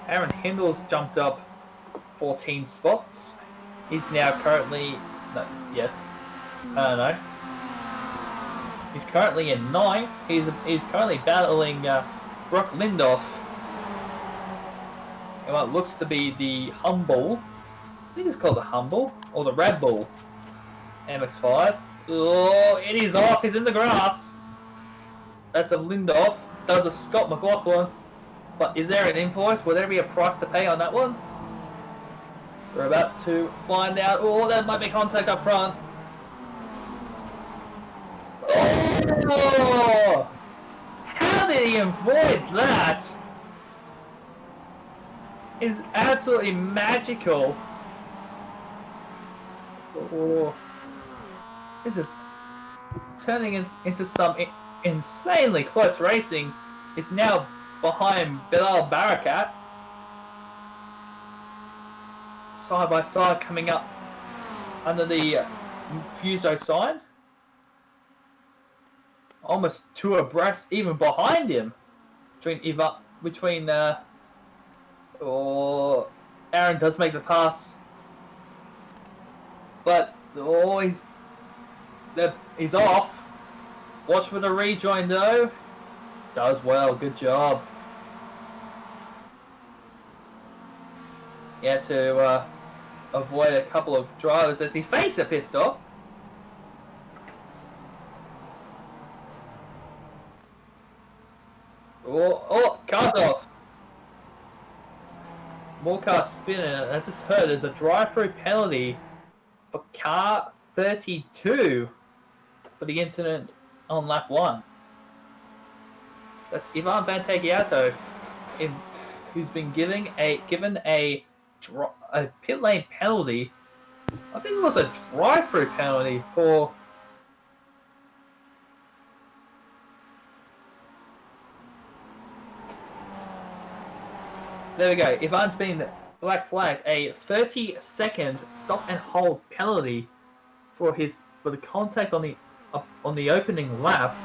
Aaron Hindle's jumped up 14 spots. He's now currently I don't know. He's currently in 9th. He's currently battling Brock Lindoff in what looks to be the Humble. I think it's called the Humble or the Red Bull MX-5. Oh, it is off. He's in the grass. That's a Lindoff. Does a Scott McLaughlin. But is there an invoice? Will there be a price to pay on that one? We're about to find out. Oh, that might be contact up front. Oh! How did he avoid that? It's absolutely magical. Oh. This is turning into some insanely close racing. It's now behind Bilal Barakat. Side by side coming up under the Fuso sign. Almost 2 abreast, even behind him. Aaron does make the pass. But he's off. Watch for the rejoin though. Does well, good job. He had to avoid a couple of drivers as he faced a pit stop. Car's off. More cars spinning. I just heard there's a drive-through penalty for car 32 for the incident on lap 1. That's Ivan Bantagiato, who's been given a pit lane penalty. I think it was a drive-through penalty for. There we go. Ivan's been black flagged a 30-second stop and hold penalty for the contact on the opening lap.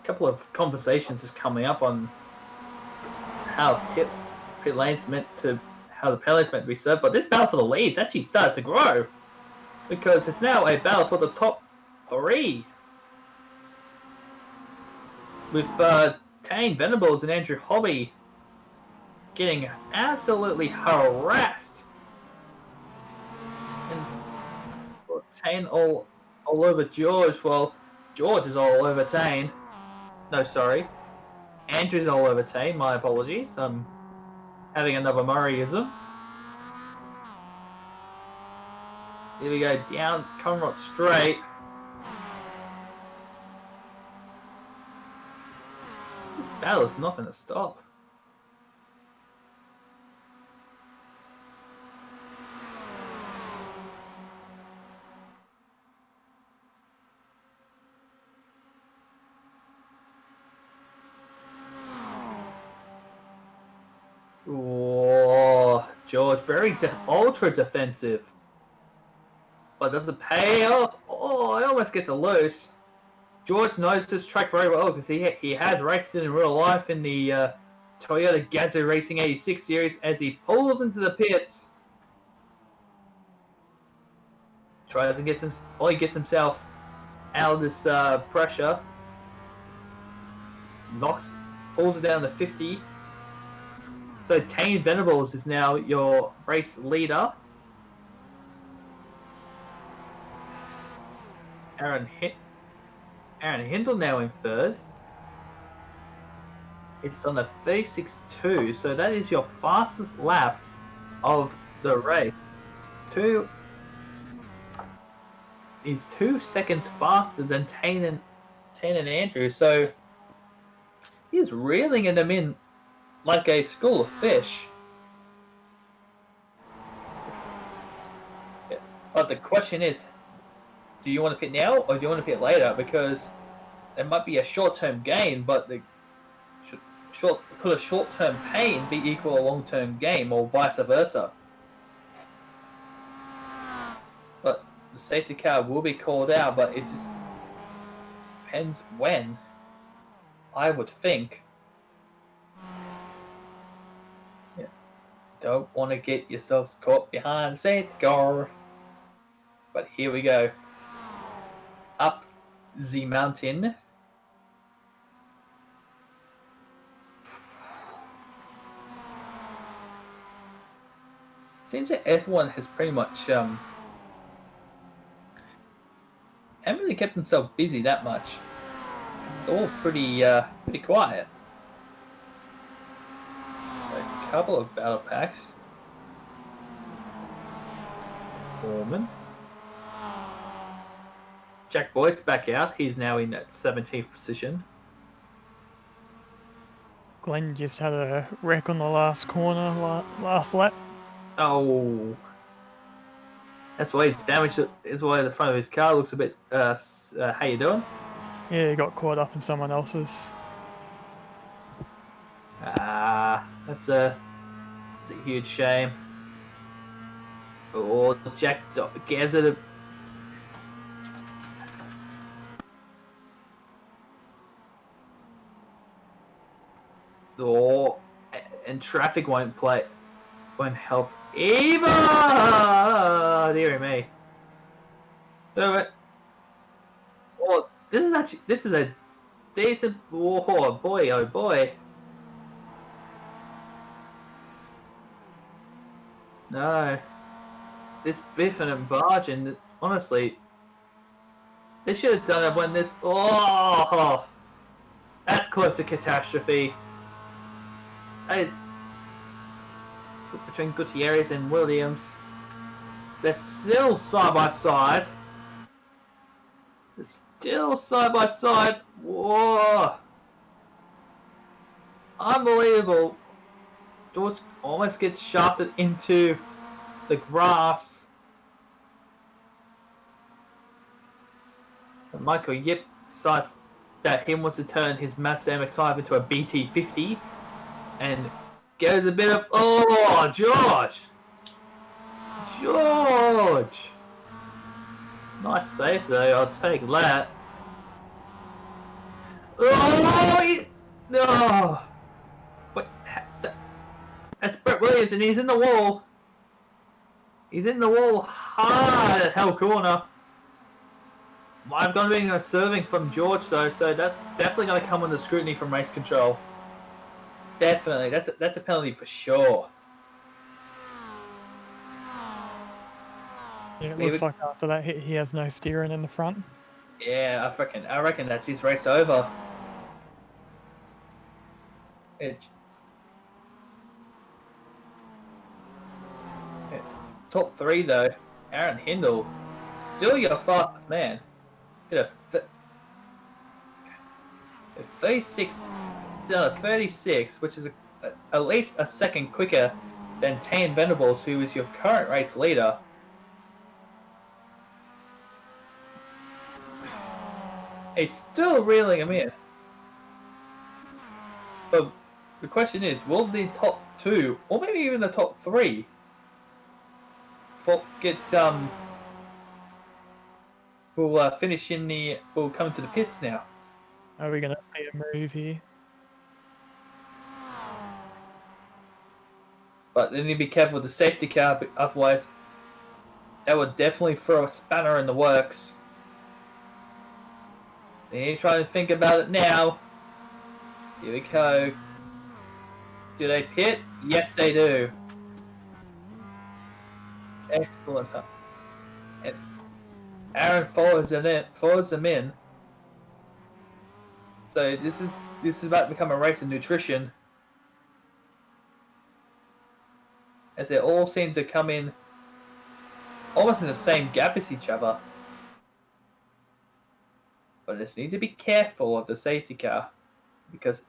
Couple of conversations is coming up on how the penalty's meant to be served, but this battle for the leads actually started to grow because it's now a battle for the top 3 with Tane Venables and Andrew Hobby getting absolutely harassed, and Tane all over George. Well, George is all over Tane. No, sorry. Andrew's all over Tane. My apologies. I'm having another Murrayism. Here we go. Down Conrod straight. This battle is not going to stop. Oh, George, very ultra defensive, but does it pay off? Oh, it almost gets a loose. George knows this track very well because he has raced it in real life in the Toyota Gazoo Racing 86 series. As he pulls into the pits, tries to get he gets himself out of this pressure. Pulls it down to 50. So Tane Venables is now your race leader. Aaron Hindle now in 3rd. It's on the 36.2, so that is your fastest lap of the race. He's 2 seconds faster than Tane and Andrew, so he's reeling them in like a school of fish. But the question is, do you want to pit now or do you want to pit later? Because there might be a short-term gain, but could a short-term pain be equal to a long-term gain, or vice versa? But the safety car will be called out, but it just depends when. I would think. Yeah. Don't want to get yourself caught behind the safety car. But here we go. Up the mountain. Seems that everyone has pretty much haven't really kept themselves busy that much. It's all pretty quiet. A couple of battle packs. Foreman. Jack Boyd's back out. He's now in that 17th position. Glenn just had a wreck on the last corner, last lap. Oh. That's why he's damaged. That's why the front of his car looks a bit. How you doing? Yeah, he got caught up in someone else's. That's a huge shame. Oh, Jack gives it a. Oh, and traffic won't help either. Dear me. So, oh, this is a decent. Oh boy, oh boy. No, this biffing and barging. Honestly, they should have done it when this. Oh, that's close to catastrophe. That is between Gutierrez and Williams. They're still side by side. They're still side by side. Whoa! Unbelievable. George almost gets shafted into the grass. And Michael Yip decides that he wants to turn his Mazda MX-5 into a BT50. And goes a bit of, oh, George! Nice save though, I'll take that. Oh, no! Wait, that's Brett Williams and he's in the wall. He's in the wall hard at Hell Corner. I've got to be a serving from George though, so that's definitely going to come under scrutiny from race control. Definitely, that's a penalty for sure. Yeah, it looks like after that hit, he has no steering in the front. Yeah, I reckon that's his race over. Top 3 though, Aaron Hindle, still your fastest man. Hit a 36. Still at 36, which is at least a second quicker than Tane Venables, who is your current race leader. It's still reeling him in. But the question is, will the top 2, or maybe even the top 3, will finish in the, will come to the pits now? Are we going to see a move here? But then you be careful with the safety car, otherwise that would definitely throw a spanner in the works. Then you try to think about it now. Here we go. Do they pit? Yes, they do. Excellent. And Aaron follows them in. So this is about to become a race of nutrition, as they all seem to come in almost in the same gap as each other. But just need to be careful of the safety car, because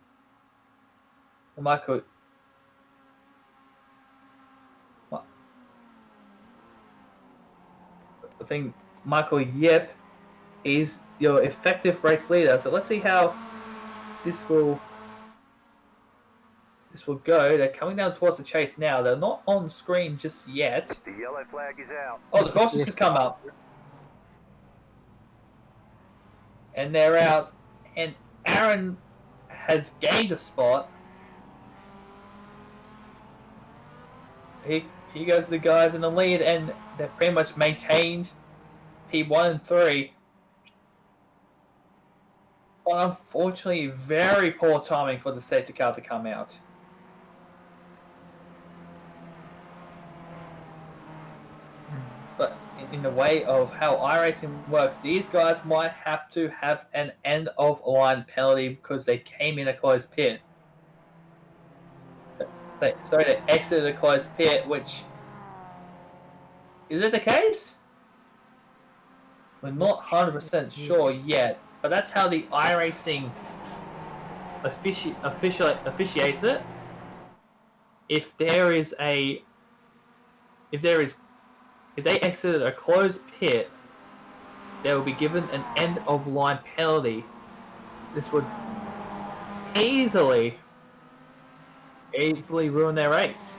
Michael, I think Michael Yip He's your effective race leader. So let's see how this will go. They're coming down towards the chase now. They're not on screen just yet. The yellow flag is out. Oh, the caution has come up. And they're out. And Aaron has gained a spot. Here goes the guys in the lead, and they're pretty much maintained P1 and 3. But unfortunately, very poor timing for the safety car to come out. But in the way of how iRacing works, these guys might have to have an end-of-line penalty because they came in a closed pit. They exited a closed pit, which... Is it the case? We're not 100% sure yet, but that's how the iRacing officiates it. If they exited a closed pit, they will be given an end-of-line penalty. This would easily ruin their race.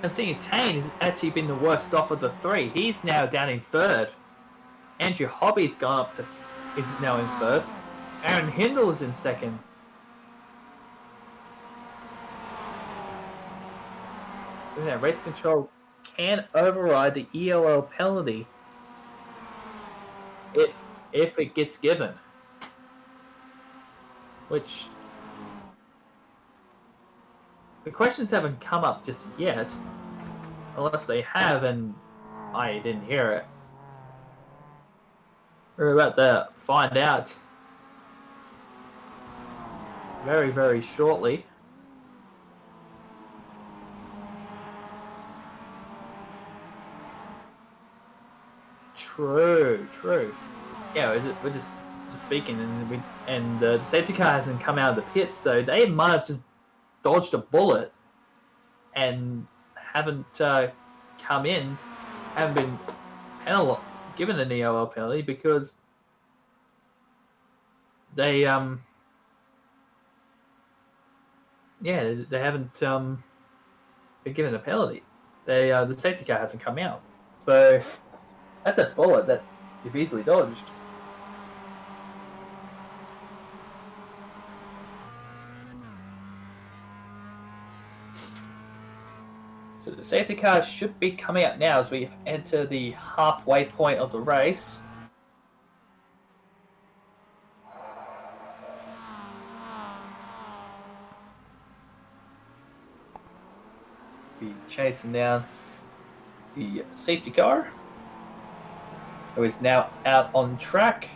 And seeing Tane has actually been the worst off of the 3. He's now down in 3rd. Andrew Hobby's gone up to is now in 1st. Aaron Hindle is in 2nd. Race control can override the ELL penalty if it gets given. Which the questions haven't come up just yet, unless they have and I didn't hear it. We're about to find out very, very shortly. True. Yeah, we're just speaking, and the safety car hasn't come out of the pit, so they might have just dodged a bullet and haven't come in, haven't been given an ELL penalty because they they haven't been given a penalty. The safety car hasn't come out, so that's a bullet that you've easily dodged. So the safety car should be coming out now as we enter the halfway point of the race. Be chasing down the safety car, who is now out on track.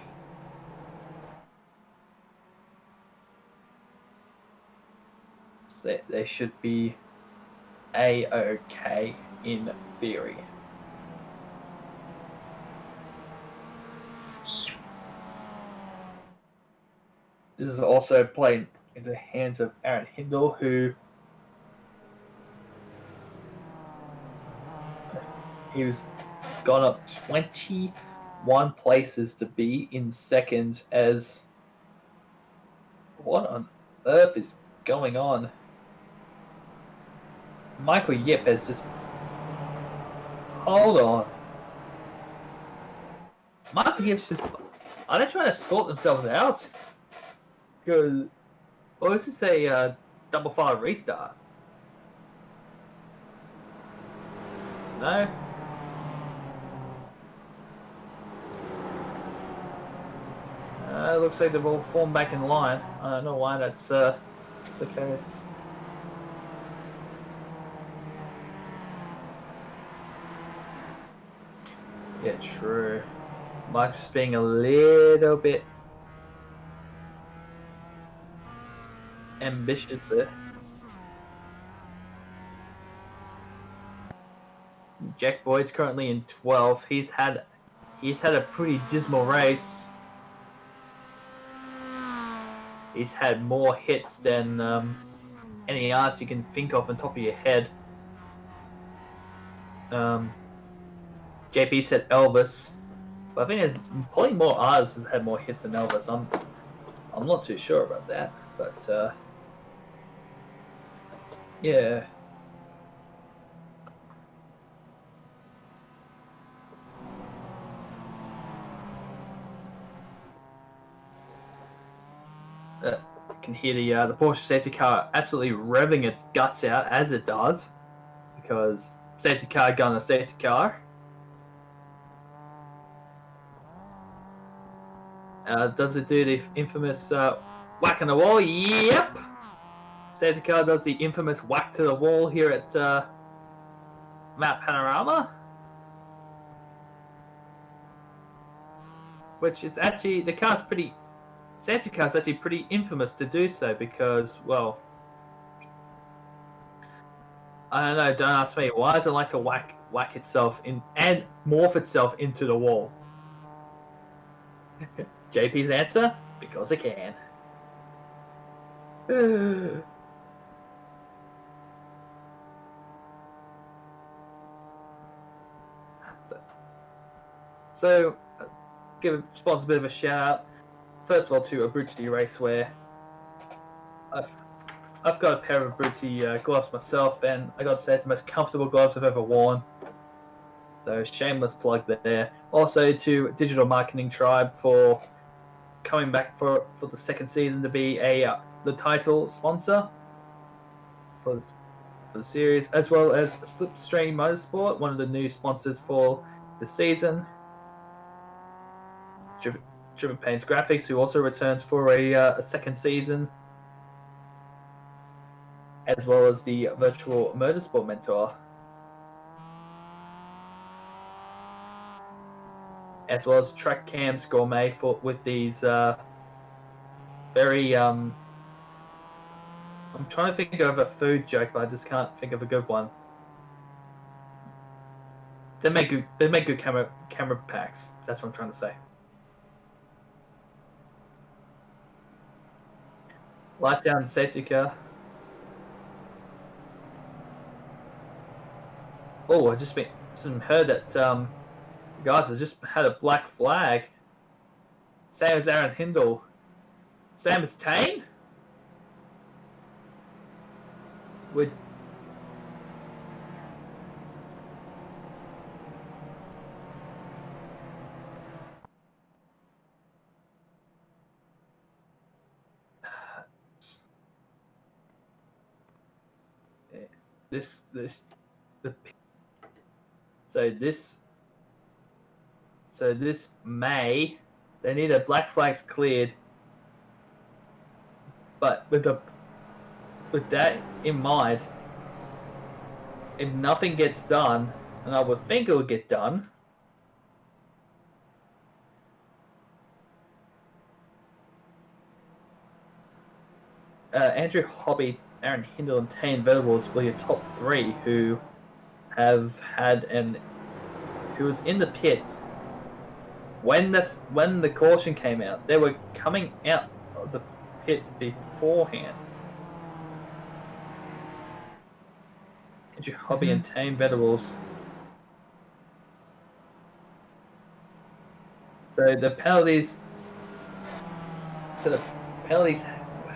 They should be A-OK in theory. This is also playing into the hands of Aaron Hindle, who he's gone up 21 places to be in 2nd. As what on earth is going on? Michael Yip has just... Hold on. Michael Yip's just... Are they trying to sort themselves out? Because... Well, this is a double file restart. No? Looks like they've all formed back in line. I don't know why that's the case. Yeah, true. Mike's just being a little bit ambitious there. Jack Boyd's currently in 12th. He's had a pretty dismal race. He's had more hits than any others you can think of on top of your head. JP said Elvis, but I think there's probably more artists that had more hits than Elvis. I'm not too sure about that, but yeah. You can hear the Porsche safety car absolutely revving its guts out as it does, because safety car gun a safety car. Does it do the infamous whack on the wall? Yep. Safety car does the infamous whack to the wall here at Mt Panorama, which is actually safety car's actually pretty infamous to do so because, well, I don't know. Don't ask me. Why does it like to whack itself in and morph itself into the wall? JP's answer: because it can. So, give sponsors a bit of a shout out. First of all, to Abruzzi Raceware. I've got a pair of Abruzzi gloves myself, and I got to say it's the most comfortable gloves I've ever worn. So shameless plug there. Also to Digital Marketing Tribe for coming back for the second season to be the title sponsor for the series, as well as Slipstream Motorsport, one of the new sponsors for the season. Driven Pains Graphics, who also returns for a second season, as well as the Virtual Motorsport Mentor, as well as Track Cams Gourmet with these very I'm trying to think of a food joke, but I just can't think of a good one. They make good camera packs. That's what I'm trying to say. Light down safety car. Oh, I just heard that guys, I just had a black flag. Same as Aaron Hindle. Same as Tane? With this May they need a black flags cleared, but with that in mind, if nothing gets done, and I would think it would get done, Andrew Hobby, Aaron Hindle, and Tane Venables were your top three who have had who was in the pits when the caution came out. They were coming out of the pits beforehand. Andrew Hobby and Tane Venables. So the penalties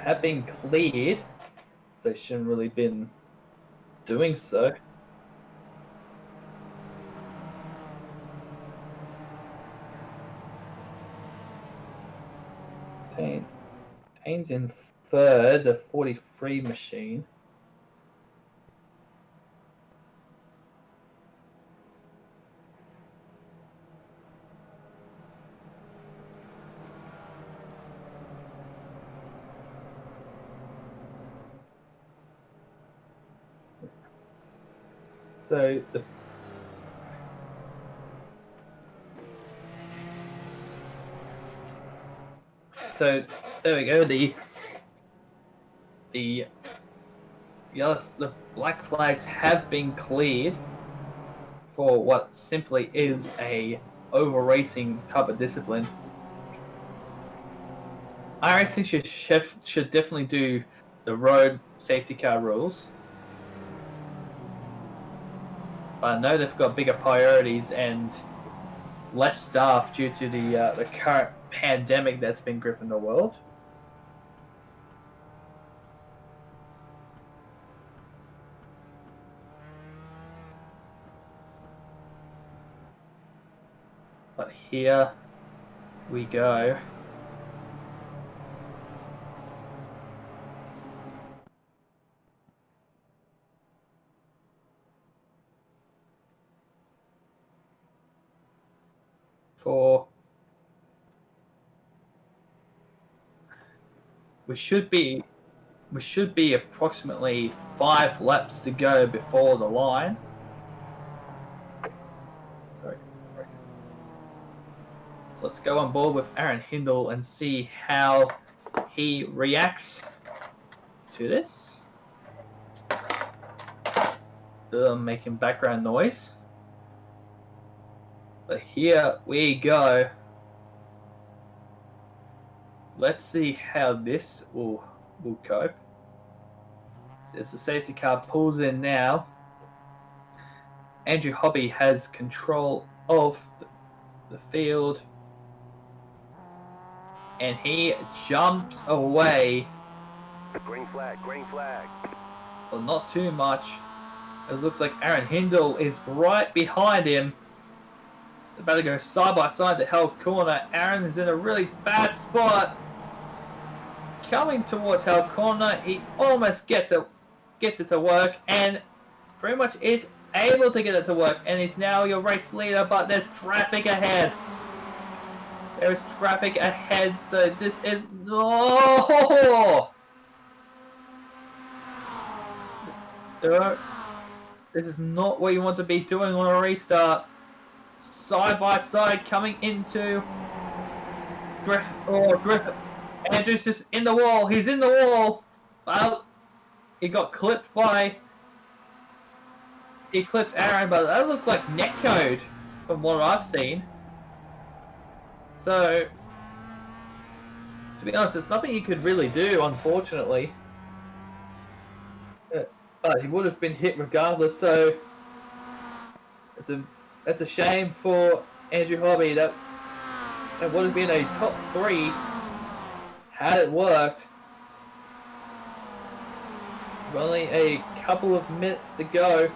have been cleared. They shouldn't really been doing so. Tane's in third, the 43 machine. So there we go. The black flags have been cleared for what simply is a over racing type of discipline. iRacing should definitely do the road safety car rules. But I know they've got bigger priorities and less staff due to the current pandemic that's been gripping the world. But here we go. We should be approximately 5 laps to go before the line. Sorry. Let's go on board with Aaron Hindle and see how he reacts to this. Making background noise. But here we go. Let's see how this will cope. As the safety car pulls in now, Andrew Hobby has control of the field, and he jumps away. Green flag, green flag. Well, not too much. It looks like Aaron Hindle is right behind him. They're about to go side by side to Hell Corner. Aaron is in a really bad spot. Coming towards Hell Corner, he almost gets it to work, and pretty much is able to get it to work, and he's now your race leader, but there's traffic ahead. There is traffic ahead, so this is... Oh! This is not what you want to be doing on a restart. Side by side coming into Griffith. Andrew's just in the wall. He's in the wall. Well, he got clipped by... He clipped Aaron, but that looked like netcode from what I've seen. So, to be honest, there's nothing he could really do, unfortunately. But he would have been hit regardless, so that's a shame for Andrew Hobby. That would have been a top 3 had it worked. Only a couple of minutes to go.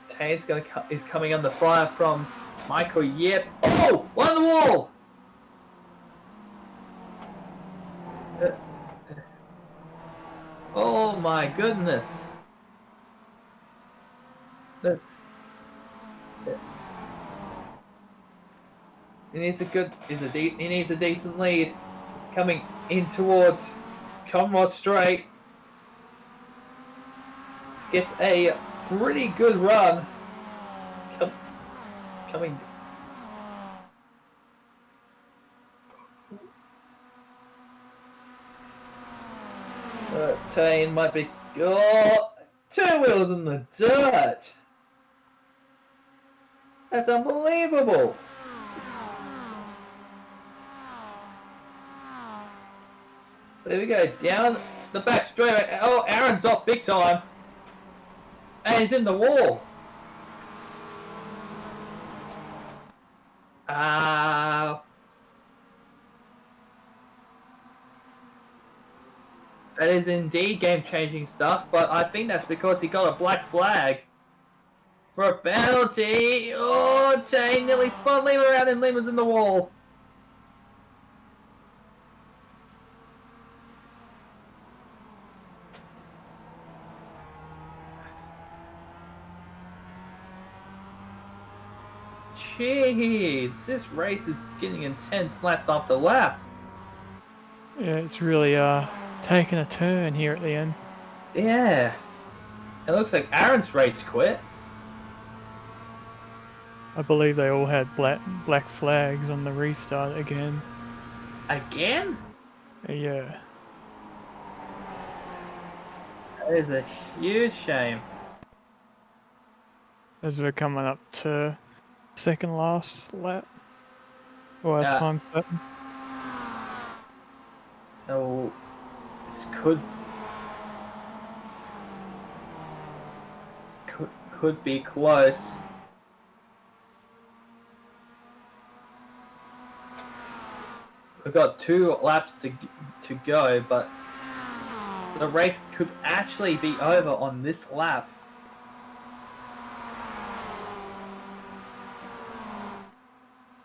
Tane's is coming under fire from Michael Yip. Oh! On the wall! Oh my goodness. He needs a decent lead. Coming in towards Conrad Straight. Gets a pretty good run. Coming. Tane might be... Oh! 2 wheels in the dirt! That's unbelievable! There we go, down the back straight. Oh, Aaron's off big time. And he's in the wall. That is indeed game-changing stuff, but I think that's because he got a black flag for a penalty. Oh, Tane nearly spun Lima around and Lima's in the wall. Jeez, this race is getting intense lap after lap. Yeah, it's really taking a turn here at the end. Yeah. It looks like Aaron's race quit. I believe they all had black flags on the restart again. Again? Yeah. That is a huge shame. As we're coming up to second last lap. Or time certain. Oh, this could could be close. We've got 2 laps to go, but the race could actually be over on this lap.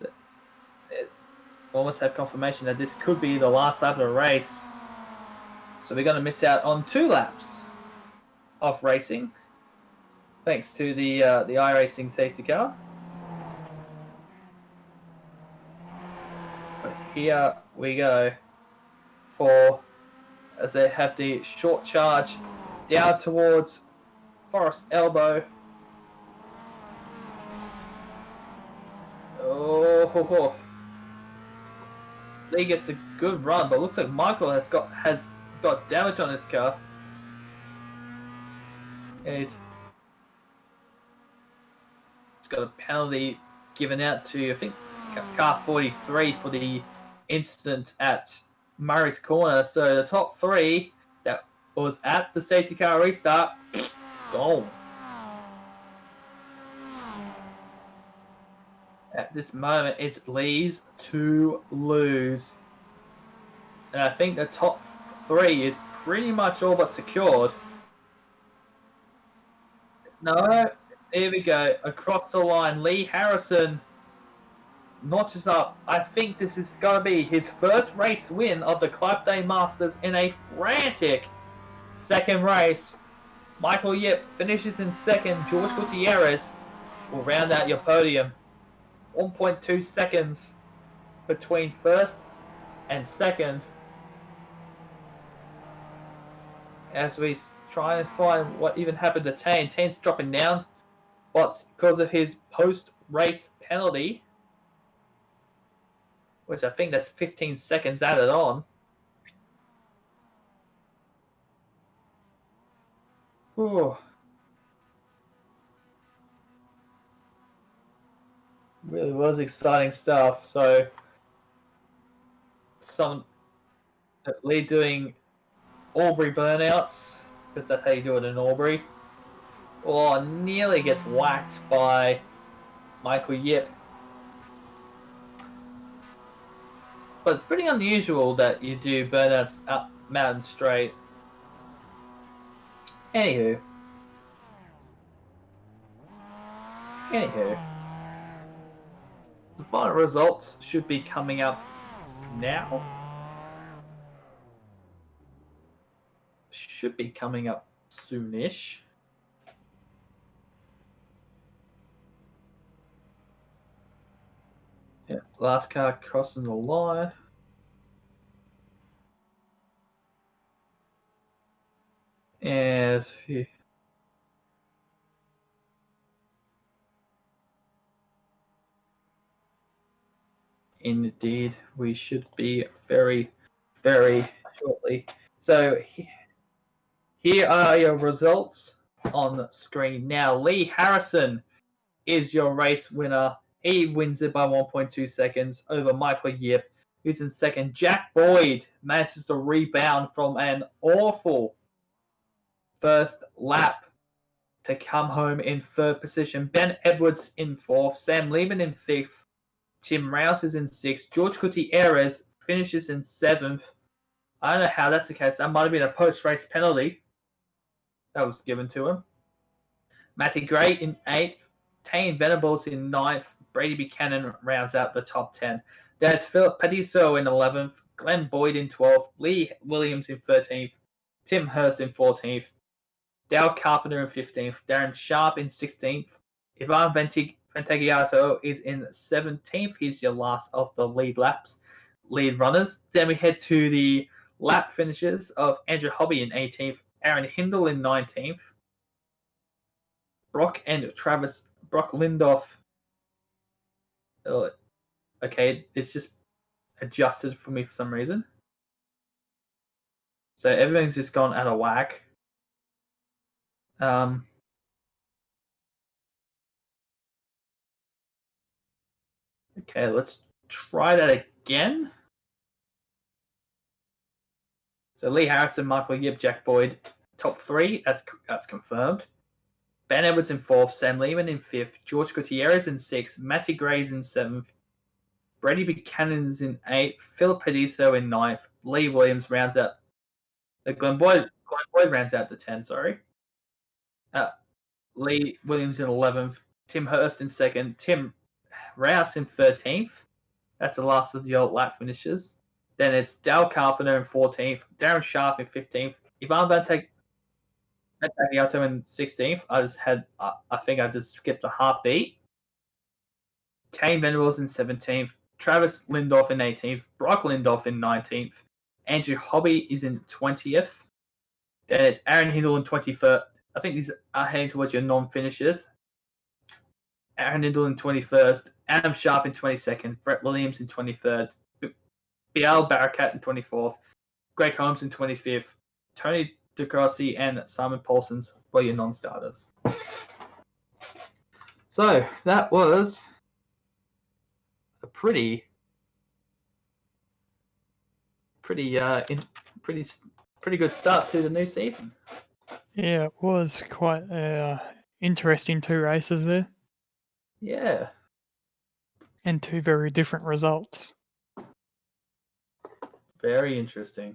So almost have confirmation that this could be the last lap of the race. So we're going to miss out on 2 laps of racing, thanks to the iRacing safety car. But here we go as they have the short charge down towards Forest Elbow. Oh, Lee gets a good run, but looks like Michael has got damage on his car. And he's got a penalty given out to, I think, car 43 for the incident at Murray's Corner. So the top 3 that was at the safety car restart, gone. At this moment, it's Lee's to lose. And I think the top 3 is pretty much all but secured. No, here we go. Across the line, Lee Harrison notches up. I think this is going to be his first race win of the Club Day Masters in a frantic second race. Michael Yip finishes in second. George Gutierrez will round out your podium. 1.2 seconds between first and second. As we try and find what even happened to Tane. Tane's dropping down, but because of his post-race penalty, which I think that's 15 seconds added on. Ooh. Really was exciting stuff. So, Lee doing Albury burnouts, because that's how you do it in Albury. Oh, nearly gets whacked by Michael Yip. But it's pretty unusual that you do burnouts up Mountain Straight. Anywho. The final results should be coming up now. Should be coming up soonish. Yeah, last car crossing the line. And indeed, we should be very, very shortly. So here are your results on the screen now. Lee Harrison is your race winner. He wins it by 1.2 seconds over Michael Yip, who's in second. Jack Boyd manages to rebound from an awful first lap to come home in third position. Ben Edwards in fourth. Sam Lehman in fifth. Tim Rouse is in sixth. George Gutierrez finishes in seventh. I don't know how that's the case. That might have been a post-race penalty that was given to him. Matty Gray in eighth. Tane Venables in ninth. Brady Buchanan rounds out the top 10. There's Philip Padiso in 11th. Glenn Boyd in 12th. Lee Williams in 13th. Tim Hurst in 14th. Dale Carpenter in 15th. Darren Sharp in 16th. Ivan Ventagiato is in 17th. He's your last of the lead runners. Then we head to the lap finishes of Andrew Hobby in 18th. Aaron Hindle in 19th. Brock Lindoff. Okay, it's just adjusted for me for some reason. So everything's just gone out of whack. Okay, let's try that again. So Lee Harrison, Michael Yip, Jack Boyd, top 3. That's confirmed. Ben Edwards in 4th, Sam Lehman in 5th, George Gutierrez in 6th, Matty Grays in 7th, Brady Buchanan's in 8th, Philip Pediso in 9th, Lee Williams rounds out. Glenn Boyd rounds out the 10. Sorry. Lee Williams in 11th, Tim Hurst in 2nd, Tim Rouse in 13th. That's the last of the old lap finishes. Then it's Dale Carpenter in 14th, Darren Sharp in 15th, Ivan Vantagliato in 16th. I think I just skipped a heartbeat. Kane Venables in 17th, Travis Lindorff in 18th, Brock Lindorff in 19th, Andrew Hobby is in 20th. Then it's Aaron Hindle in 23rd. I think these are heading towards your non-finishers. Aaron Hindle in 21st, Adam Sharp in 22nd, Brett Williams in 23rd, Bial Barakat in 24th, Greg Holmes in 25th, Tony DeCrossi and Simon Paulson's were your non-starters. So that was a pretty good start to the new season. Yeah, it was quite interesting 2 races there, Yeah, and 2 very different results. very interesting.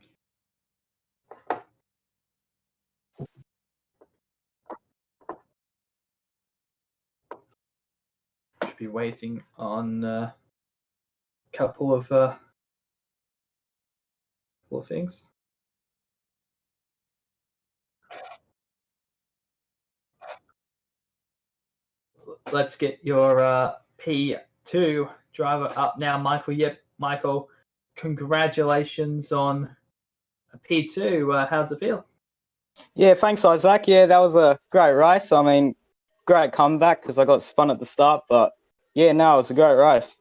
Should be waiting on a couple of things. Let's get your P2 driver up now, Michael. Yep, Michael, congratulations on a P2. How's it feel? Yeah, thanks, Isaac. Yeah, that was a great race. I mean, great comeback because I got spun at the start, but yeah, no, it was a great race.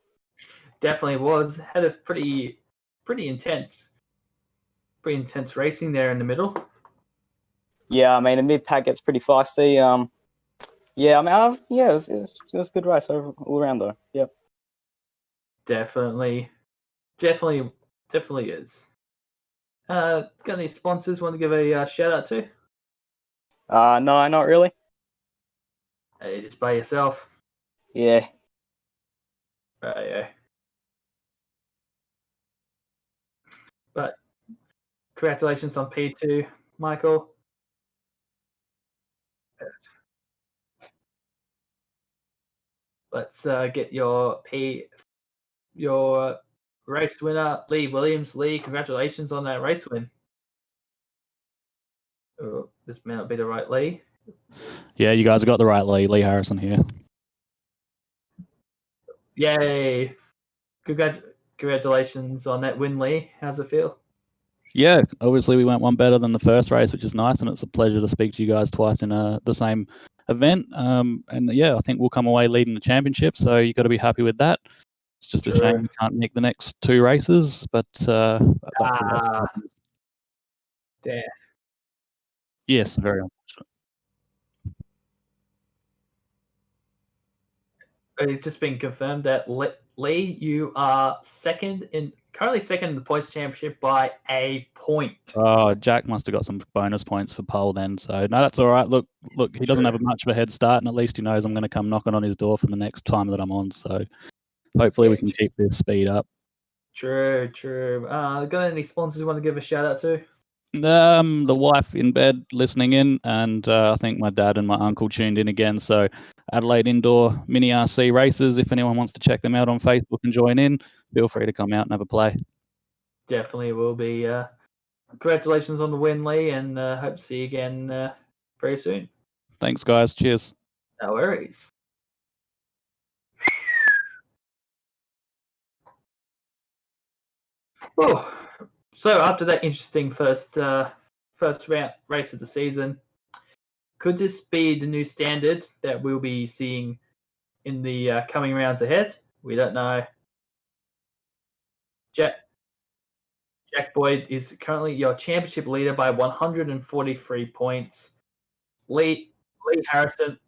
Definitely was. Had a pretty intense racing there in the middle. Yeah, I mean, the mid-pack gets pretty feisty. Yeah, I mean, it was a good race all around though. Yep. Definitely is. Got any sponsors want to give a shout out to? No, not really. Just by yourself. Yeah. Yeah. But congratulations on P2, Michael. Let's get your race winner, Lee Williams. Lee, congratulations on that race win. Oh, this may not be the right Lee. Yeah, you guys have got the right Lee. Lee Harrison here. Yay! Congratulations on that win, Lee. How's it feel? Yeah, obviously we went one better than the first race, which is nice, and it's a pleasure to speak to you guys twice in the same event. And yeah, I think we'll come away leading the championship, so you've got to be happy with that. It's just a shame we can't make the next 2 races, but that's damn. Yes, very unfortunate. It's just been confirmed that Lee, you are currently second in the points championship by a point. Oh, Jack must have got some bonus points for pole then. So no, that's all right. Look, he doesn't have much of a head start, and at least he knows I'm going to come knocking on his door for the next time that I'm on. So hopefully we can keep this speed up. True. Got any sponsors you want to give a shout out to? The wife in bed listening in, and I think my dad and my uncle tuned in again. So Adelaide Indoor Mini RC Races, if anyone wants to check them out on Facebook and join in, feel free to come out and have a play. Definitely will be. Congratulations on the win, Lee, and hope to see you again very soon. Thanks, guys. Cheers. No worries. Oh, so after that interesting first round race of the season, could this be the new standard that we'll be seeing in the coming rounds ahead? We don't know. Jack Boyd is currently your championship leader by 143 points. Lee Harrison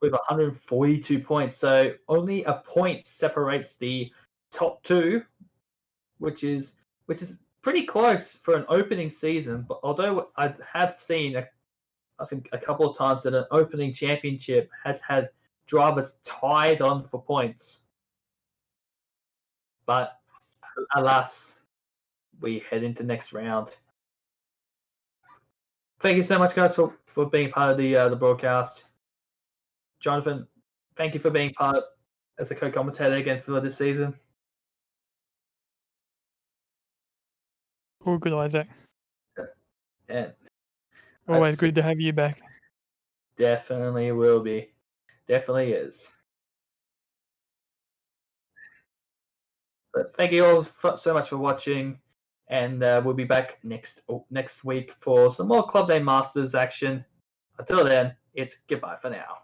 with 142 points. So only a point separates the top 2, which is pretty close for an opening season. But although I have seen I think, a couple of times that an opening championship has had drivers tied on for points. But alas, we head into next round. Thank you so much, guys, for being part of the broadcast. Jonathan, thank you for being part as a co-commentator again for this season. All good, Isaac. And Always good to have you back. Definitely will be. Definitely is. But thank you all so much for watching, and we'll be back next week for some more Club Day Masters action. Until then, it's goodbye for now.